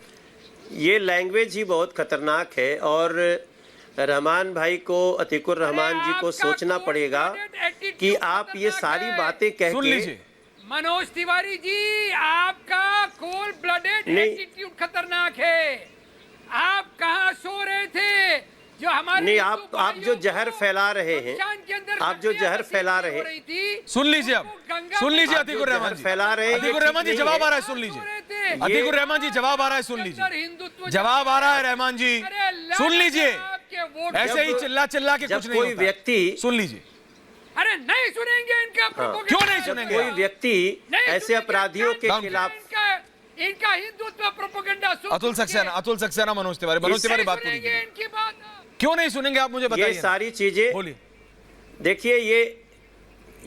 ये लैंग्वेज ही बहुत खतरनाक है, और रहमान भाई को, अतीकुर रहमान जी को सोचना पड़ेगा कि आप ये सारी बातें कह
सुन
के।
लीजिए
मनोज तिवारी जी, आपका कोल्ड ब्लडेड एटीट्यूड खतरनाक है। आप कहाँ सो रहे थे जो हमारे
नहीं, आप जो जहर फैला रहे हैं, आप जो जहर फैला रहे हैं,
सुन लीजिए, अब सुन लीजिए अतीकुर रहमान जी,
फैला रहे हैं,
अतीकुर रहमान जी जवाब आ रहा है, सुन लीजिए। अतीकुर रहमान जी जवाब आ रहा है, सुन लीजिए, जवाब आ रहा है रहमान जी, सुन लीजिए। ऐसे ही चिल्ला चिल्ला के कुछ नहीं
कोई व्यक्ति,
सुन लीजिए।
अरे नहीं सुनेंगे इनका,
क्यों नहीं सुनेंगे?
कोई व्यक्ति ऐसे अपराधियों के खिलाफ,
इनका हिंदुत्व प्रोपेगेंडा।
अतुल सक्सेना, अतुल सक्सेना, मनोज तिवारी, मनोज तिवारी बात पूरी कीजिए।
इनकी बात
क्यों नहीं सुनेंगे आप मुझे बताइए।
ये सारी चीजें
बोलिए।
देखिए,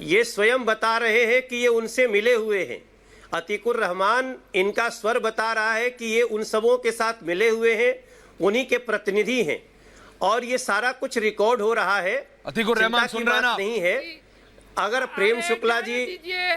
ये स्वयं बता रहे हैं कि ये उनसे मिले हुए हैं। अतीकुर रहमान इनका स्वर बता रहा है कि ये उन सबों के साथ मिले हुए हैं, उन्हीं के प्रतिनिधि हैं, और ये सारा कुछ रिकॉर्ड हो रहा है।
अतीकुर रहमान सुन रहे हैं ना?
नहीं है। अगर प्रेम शुक्ला जी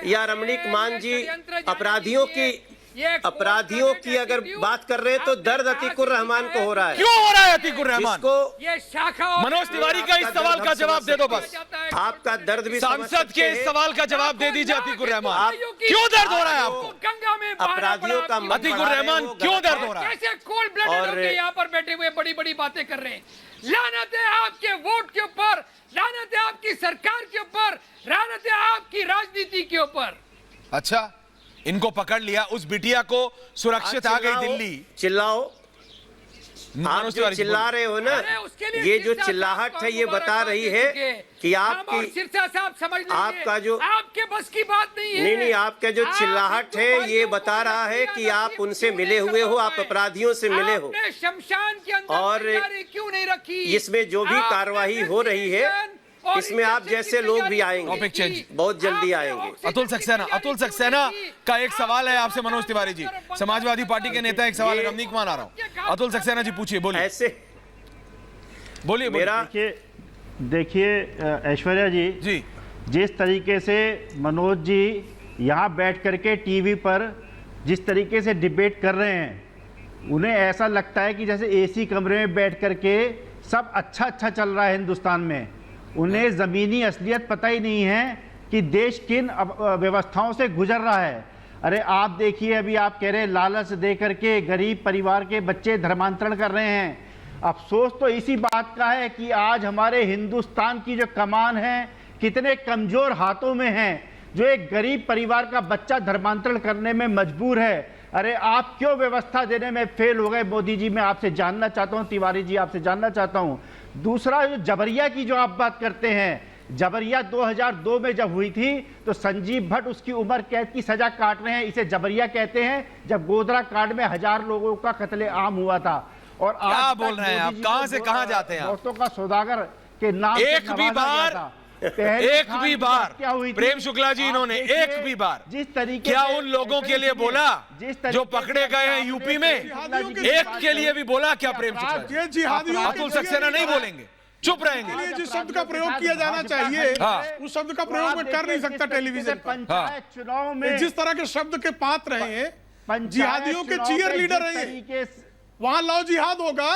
या रमणीक मान जी अपराधियों की
ये
अपराधियों की अगर बात कर रहे हैं तो दर्द अतीकुर रहमान को हो रहा है।
क्यों हो रहा है अतीकुर रहमान?
इसको
ये शाखा
मनोज तिवारी का इस सवाल का जवाब दे दो बस।
आपका दर्द भी समझ
सांसद
सकते
के इस
हैं।
सवाल का जवाब दे दीजिए अतीकुर रहमान।
आप
क्यों दर्द हो रहा है आपको?
गंगा में
अपराधियों का मन
अतीकुर
बढ़ा रहे
रहमान,
हो,
क्यों
गलत
दर्द
है।
हो रहा है?
कैसे कोल्ड ब्लडेड
और-
होके यहाँ पर बैठे हुए बड़ी बड़ी बातें कर रहे हैं। लानत है आपके वोट के ऊपर, लानत है आपकी सरकार के ऊपर, लानत है आपकी राजनीति के ऊपर।
अच्छा, इनको पकड़ लिया, उस बिटिया को सुरक्षित आ गई दिल्ली।
चिल्लाओ, आप
मनोज
जो
तिवारी
चिल्ला रहे हो ना,
अरे उसके लिए
ये जो
सिरसा
चिल्लाहट
साहब
है
को
ये बता
मुबारकबाद
रही
दे
है
चुके।
कि
हम और
आपकी
सिरसा साहब समझ लीजिए,
आपका जो-
आपके बस की बात नहीं है।
नहीं, आपका जो
आप
चिल्लाहट है
हिंदू
ये
भाइयों
बता
को
रहा है
नसीहत
कि आप
नसीहत
उनसे
क्यों
मिले
नहीं
हुए हो,
कर
आप
पाए?
अपराधियों से मिले हो।
आपने शमशान के अंदर
और
तैयारी क्यों नहीं रखी?
इसमें जो भी
आपने
कार्रवाई हो रही है,
और
इसमें आप
इंजेक्शन
जैसे
की
लोग भी
तैयारी
आएंगे।
क्यों
टॉपिक चेंज।
नहीं की?
बहुत जल्दी
आपने
आएंगे।
ऑक्सीजन
अतुल
की
सक्सेना,
तैयारी
अतुल
क्यों
सक्सेना
नहीं की?
का एक सवाल है आपसे मनोज
आप
तिवारी जी।
बंगाल
समाजवादी पार्टी के नेता एक सवाल है,
ये-
रमनीक मान आ रहा हूं। अतुल सक्सेना जी पूछिए, बोलिए
ऐसे
बोलिए।
मेरा
देखिए ऐश्वर्या जी,
जी
जिस तरीके से मनोज जी यहाँ बैठ करके टीवी पर जिस तरीके से डिबेट कर रहे हैं, उन्हें ऐसा लगता है कि जैसे एसी कमरे में बैठ करके सब अच्छा अच्छा चल रहा है हिंदुस्तान में। उन्हें ज़मीनी असलियत पता ही नहीं है कि देश किन व्यवस्थाओं से गुजर रहा है। अरे आप देखिए, अभी आप कह रहे हैं लालच दे करके गरीब परिवार के बच्चे धर्मांतरण कर रहे हैं। अफसोस तो इसी बात का है कि आज हमारे हिंदुस्तान की जो कमान है कितने कमज़ोर हाथों में है, जो एक गरीब परिवार का बच्चा धर्मांतरण करने में मजबूर है। अरे आप क्यों व्यवस्था देने में फेल हो गए मोदी जी? मैं आपसे जानना चाहता हूं, तिवारी जी आपसे जानना चाहता हूं। दूसरा, जो जबरिया की जो आप बात करते हैं, जबरिया 2002 में जब हुई थी तो संजीव भट्ट उसकी उम्र कैद की सजा काट रहे हैं। इसे जबरिया कहते हैं, जब गोधरा कांड में 1000 लोगों का कत्लेआम हुआ था। और
क्या
आज
बोल रहे हैं आप? कहां से कहां जाते हैं आप?
दोस्तों का सौदागर के नाम से
एक भी
नवाजा गया
बार
था। पहली
एक
खान
भी
की
बार
बात क्या हुई थी?
प्रेम शुक्ला जी
आप
इन्होंने
देखिए,
एक भी बार
जिस तरीके
क्या
से
उन लोगों के लिए बोला जो पकड़े गए हैं यूपी में? एक के लिए भी बोला क्या प्रेम शुक्ला जी?
ये जिहादियों
अतुल सक्सेना नहीं बोलेंगे, चुप रहेंगे।
लिए जिस शब्द का प्रयोग किया जाना चाहिए
हाँ।
उस शब्द का प्रयोग मैं कर नहीं सकता टेलीविजन पर।
पंचायत चुनाव में
जिस तरह के शब्द के पात्र हैं, जिहादियों के चीयर लीडर हैं ये। वहां लव जिहाद होगा,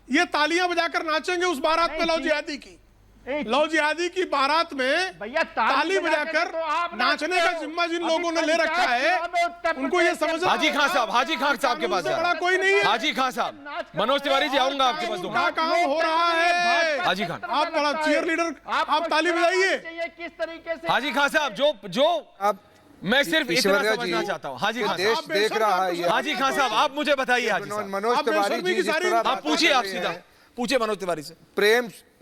ये तालियां बजाकर नाचेंगे उस बारात में लव जिहादी की। लव जिहादी की बारात में
भैया
ताली बजाकर नाचने का जिम्मा जिन लोगों ने ले रखा है, उनको ये समझ
हाजी खान साहब, हाजी खान साहब के पास जा
बड़ा कोई नहीं है।
हाजी खान साहब, मनोज तिवारी जी आऊंगा आपके पास
क्या काम हो रहा है?
हाजी खान,
आप बड़ा चीयर लीडर, आप ताली बजाइए।
किस तरीके से
हाजी खान साहब, जो
अब
मैं सिर्फ इतना
ईश्वरिया
समझना
जी,
चाहता हूँ। हाजी खान
देश
साहब,
देख रहा है ये।
हाजी खान साहब आप मुझे बताइए। हाजी साहब
मनोज
आप
तिवारी
बेशर्मी
जी
की
जिस
सारी
तरह
आप
बातें
पूछिए,
कर
आप
रहे
सीधा
हैं,
पूछिए मनोज तिवारी से।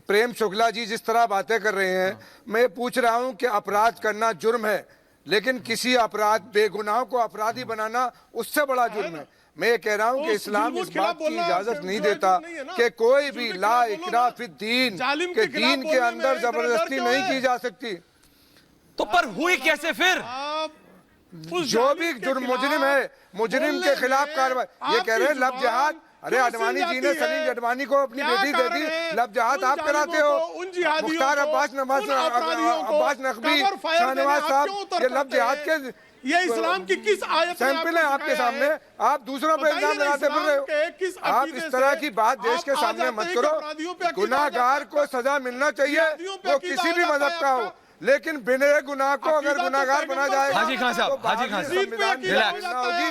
प्रेम शुक्ला जी जिस तरह बातें कर रहे हैं, मैं पूछ रहा हूं कि अपराध करना जुर्म है, लेकिन किसी अपराध बेगुनाह को अपराधी बनाना उससे बड़ा जुर्म है। मैं ये कह रहा हूं कि इस्लाम इस बात की इजाजत नहीं देता कि कोई भी ला इकराह फिद दीन के दीन के अंदर जबरदस्ती नहीं की जा सकती।
तो पर हुई कैसे फिर?
जो भी जुर्म मुजरिम है, मुजरिम के खिलाफ कार्रवाई। ये कह रहे हैं लव जिहाद, अरे अडवाणी जी ने सलीम अडवाणी को अपनी बेटी दे दी, लव जिहाद आप कराते हो। मुख्तार अब्बास नकवी, शाहनवाज साहब, ये लव जिहाद के
ये इस्लाम की किस आयत
सैंपल है आपके सामने, आप दूसरों पर इल्जाम लगाते फिर रहे हो। आप इस तरह की बात देश के सामने मत करो। गुनाहगार को सजा मिलना चाहिए, वो किसी भी मजहब का हो, लेकिन बिना गुनाह को अगर गुनाहगार बना जाएगा।
हाजी खान साहब, हाजी खान साहब रिलैक्स,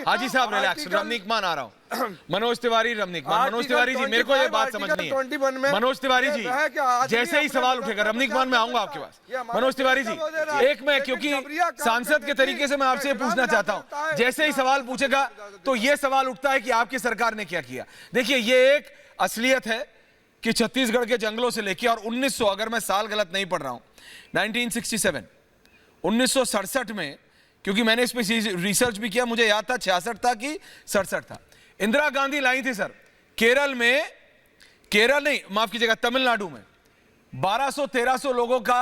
हाजी साहब रिलैक्स। रमनीक मान आ रहा हूँ। मनोज तिवारी, रमनीक मान। मनोज तिवारी जी, मेरे को ये बात समझ नहीं है। मनोज तिवारी जी जैसे ही सवाल उठेगा, रमनीक मान मैं आऊंगा आपके पास। मनोज तिवारी जी, एक मैं क्योंकि सांसद के तरीके से मैं आपसे पूछना चाहता हूं, जैसे ही सवाल पूछेगा तो ये सवाल उठता है कि आपकी सरकार ने क्या किया। देखिए ये एक असलियत है कि छत्तीसगढ़ के जंगलों से लेके और 1900, अगर मैं साल गलत नहीं पढ़ रहा हूं, 1967 1967 में, क्योंकि मैंने इस पे रिसर्च भी किया, मुझे याद था 66 था कि 67 था। इंदिरा गांधी लाई थी सर केरल में, केरल नहीं माफ कीजिएगा, तमिलनाडु में 1200-1300 लोगों का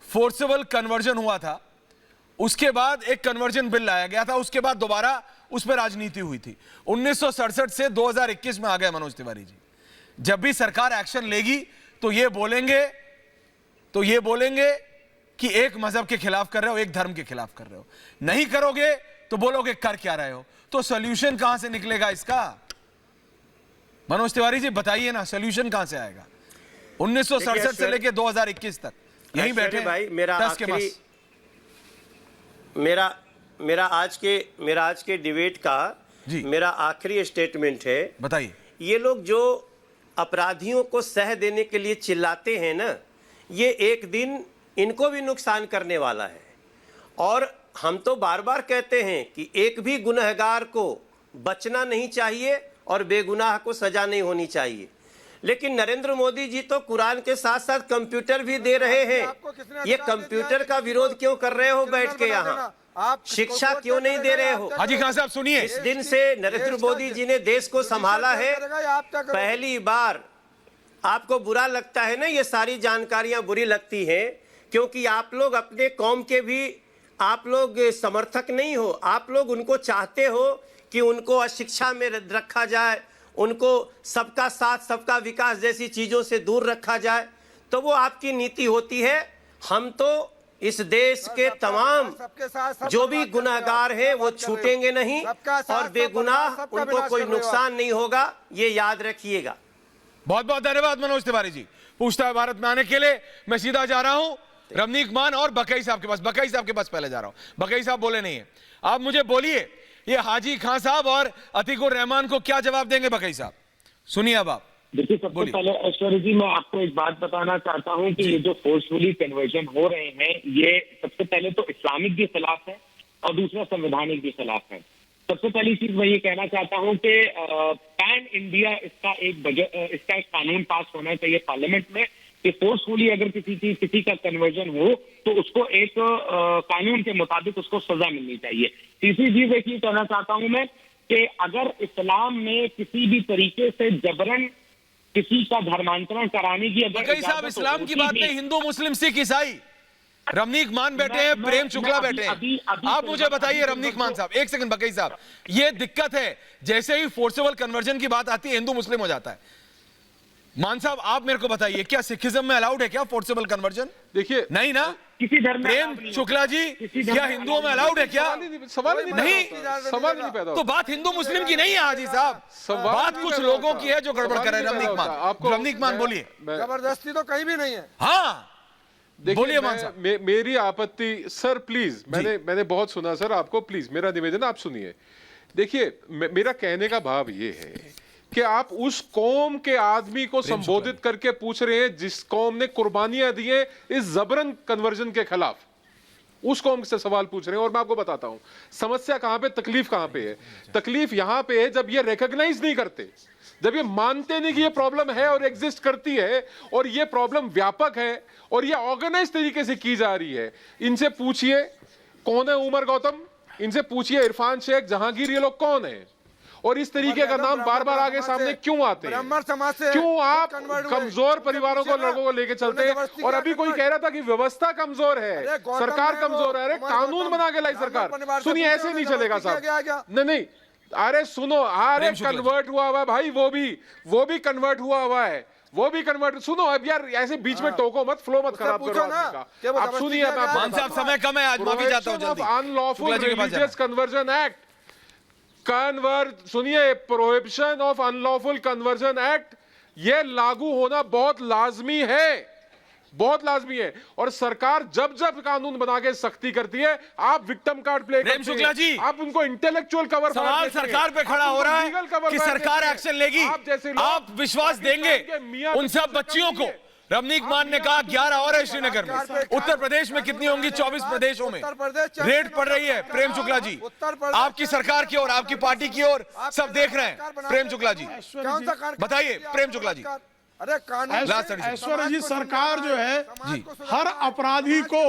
फोर्सेबल कन्वर्जन हुआ था। उसके बाद एक कन्वर्जन बिल लाया गया था, उसके बाद दोबारा उस पर राजनीति हुई थी। 1967 से 2021 में आ गए मनोज तिवारी जी। जब भी सरकार एक्शन लेगी तो ये बोलेंगे कि एक मजहब के खिलाफ कर रहे हो, एक धर्म के खिलाफ कर रहे हो। नहीं करोगे तो बोलोगे कर क्या रहे हो। तो सॉल्यूशन कहां से निकलेगा इसका? मनोज तिवारी जी बताइए ना, सॉल्यूशन कहां से आएगा? 1967 से लेके 2021 तक यहीं बैठे
भाई, मेरा आज के डिबेट का मेरा आखिरी स्टेटमेंट है।
बताइए।
ये लोग जो अपराधियों को सह देने के लिए चिल्लाते हैं ना, ये एक दिन इनको भी नुकसान करने वाला है। और हम तो बार बार कहते हैं कि एक भी गुनहगार को बचना नहीं चाहिए और बेगुनाह को सजा नहीं होनी चाहिए। लेकिन नरेंद्र मोदी जी तो कुरान के साथ साथ कंप्यूटर भी दे रहे हैं। ये कंप्यूटर का विरोध क्यों कर रहे हो बैठ के यहाँ? आप शिक्षा क्यों नहीं दे रहे हो?
हाजी खान साहब सुनिए,
इस दिन से नरेंद्र मोदी जी ने देश को संभाला है, पहली बार आपको बुरा लगता है ना, ये सारी जानकारियां बुरी लगती हैं क्योंकि आप लोग अपने कौम के भी आप लोग समर्थक नहीं हो। आप लोग उनको चाहते हो कि उनको अशिक्षा में रखा जाए, उनको सबका साथ सबका विकास जैसी चीजों से दूर रखा जाए, तो वो आपकी नीति होती है। हम तो इस देश के तमाम जो भी गुनाहगार हैं वो छूटेंगे नहीं और बेगुनाह उनको कोई नुकसान नहीं होगा, ये याद रखिएगा।
बहुत बहुत धन्यवाद मनोज तिवारी जी। पूछता है भारत में आने के लिए मैं सीधा जा रहा हूं रवनीक मान और बकई साहब के पास। बकई साहब के पास पहले जा रहा हूं। बकई साहब बोले नहीं है, आप मुझे बोलिए ये हाजी खान साहब और अतीकुर रहमान को क्या जवाब देंगे? बकई साहब सुनिए अब आप।
देखिए, सबसे पहले ऐश्वर्य जी मैं आपको एक बात बताना चाहता हूं कि ये जो फोर्सफुली कन्वर्जन हो रहे हैं, ये सबसे पहले तो इस्लामिक के खिलाफ है और दूसरा संवैधानिक के खिलाफ है। सबसे पहली चीज मैं ये कहना चाहता हूं कि पैन इंडिया इसका एक कानून पास होना चाहिए पार्लियामेंट में कि फोर्सफुली अगर किसी का कन्वर्जन हो तो उसको एक कानून के मुताबिक उसको सजा मिलनी चाहिए। तीसरी चीज एक ये कहना चाहता हूं मैं कि अगर इस्लाम में किसी भी तरीके से जबरन किसी का धर्मांतरण कराने की अगर
साहब इस्लाम की बात नहीं, हिंदू मुस्लिम सिख ईसाई। रवनीक मान बैठे हैं, प्रेम शुक्ला बैठे हैं। आप मुझे बताइए रवनीक मान साहब, एक सेकंड बकई साहब, ये दिक्कत है जैसे ही फोर्सेबल कन्वर्जन की बात आती है हिंदू मुस्लिम हो जाता है। मान साहब आप मेरे को बताइए क्या सिखिज्म में अलाउड है क्या फोर्सेबल कन्वर्जन?
देखिए
नहीं ना, किसी धर्म
प्रेम शुक्ला जी क्या हिंदुओं में अलाउड है क्या?
सवाल नहीं
तो बात हिंदू मुस्लिम की नहीं है हाजी साहब, बात कुछ लोगों की है जो गड़बड़ कर रहे हैं। रवनीक मान बोलिए।
जबरदस्ती तो कहीं भी नहीं है।
हाँ बोलिए मान साहब।
मेरी आपत्ति सर प्लीज, मैंने बहुत सुना सर आपको, प्लीज मेरा निवेदन आप सुनिए। देखिए मेरा कहने का भाव ये है कि आप उस कौम के आदमी को संबोधित करके पूछ रहे हैं जिस कौम ने कुर्बानियां दी हैं इस जबरन कन्वर्जन के खिलाफ, उस कौम से सवाल पूछ रहे हैं। और मैं आपको बताता हूं समस्या कहां पे, तकलीफ कहां पे है। तकलीफ यहां पे है जब ये रिकॉग्नाइज नहीं करते, जब ये मानते नहीं कि ये प्रॉब्लम है और एग्जिस्ट करती है और ये प्रॉब्लम व्यापक है और ये ऑर्गेनाइज तरीके से की जा रही है। इनसे पूछिए कौन है उमर गौतम, इनसे पूछिए इरफान शेख, जहांगीर, ये लोग कौन है और इस तरीके का नाम बार बार आगे सामने क्यों आते हैं? क्यों आप कमजोर परिवारों को, लड़कों को लेके चलते हैं? और अभी कोई कह रहा था कि व्यवस्था कमजोर है, सरकार कमजोर है। अरे कानून बना के लाई सरकार। सुनिए ऐसे नहीं चलेगा साहब। नहीं अरे सुनो, अरे कन्वर्ट हुआ भाई, वो भी कन्वर्ट हुआ है, वो भी कन्वर्ट। सुनो अब यार ऐसे बीच में टोको मत, फ्लो मत खराब करो ना। आप सुनिए,
समय कम है आज, माफी चाहता हूं जल्दी।
अनलॉफुल रिलीजियस कन्वर्जन एक्ट, सुनिए, prohibition of unlawful conversion act, यह लागू होना बहुत लाजमी है, बहुत लाजमी है। और सरकार जब जब कानून बना के सख्ती करती है आप विक्टिम कार्ड प्ले करते
शुक्ला जी,
आप उनको इंटेलेक्चुअल कवर,
सवाल सरकार पे खड़ा हो रहा है कि सरकार एक्शन लेगी, आप विश्वास देंगे उन सब बच्चियों को? रवनीक मान ने कहा 11 और है श्रीनगर में। उत्तर प्रदेश में कितनी होंगी? 24 प्रदेशों में रेड पड़ रही है। प्रेम शुक्ला जी आपकी सरकार की ओर, आपकी पार्टी की ओर सब देख रहे हैं। प्रेम शुक्ला जी बताइए। प्रेम शुक्ला जी,
अरे ऐश्वर्य जी, सरकार जो है हर अपराधी को,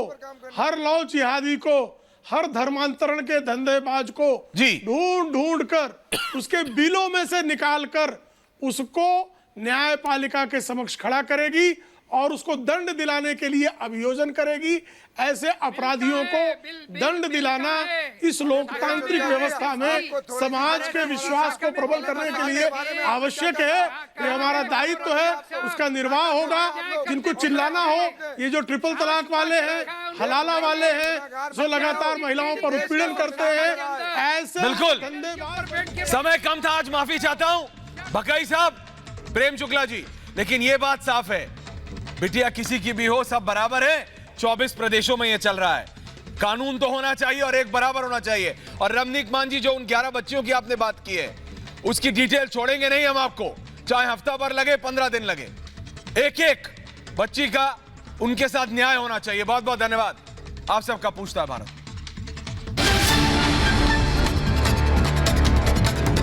हर लौ जिहादी को, हर धर्मांतरण के धंधेबाज को ढूंढ कर उसके बिलों में से निकाल कर उसको न्यायपालिका के समक्ष खड़ा करेगी और उसको दंड दिलाने के लिए अभियोजन करेगी। ऐसे अपराधियों को दंड दिलाना इस लोकतांत्रिक व्यवस्था में समाज के विश्वास को प्रबल करने के लिए आवश्यक है। ये हमारा दायित्व है, उसका निर्वाह होगा। जिनको चिल्लाना हो, ये जो ट्रिपल तलाक वाले हैं, हलाला वाले हैं जो लगातार महिलाओं पर उत्पीड़न करते हैं। ऐसे
बिल्कुल।
गंदे
समय कम था, आज माफी चाहता हूं भकाई साहब, प्रेम शुक्ला जी, लेकिन यह बात साफ है, बिटिया किसी की भी हो सब बराबर है। 24 प्रदेशों में यह चल रहा है, कानून तो होना चाहिए और एक बराबर होना चाहिए। और रमनीक मान जी, जो उन 11 बच्चियों की आपने बात की है, उसकी डिटेल छोड़ेंगे नहीं हम आपको, चाहे हफ्ता भर लगे 15 दिन लगे। एक एक बच्ची का उनके साथ न्याय होना चाहिए। बहुत बहुत धन्यवाद। आप सबका पूछता है भारत।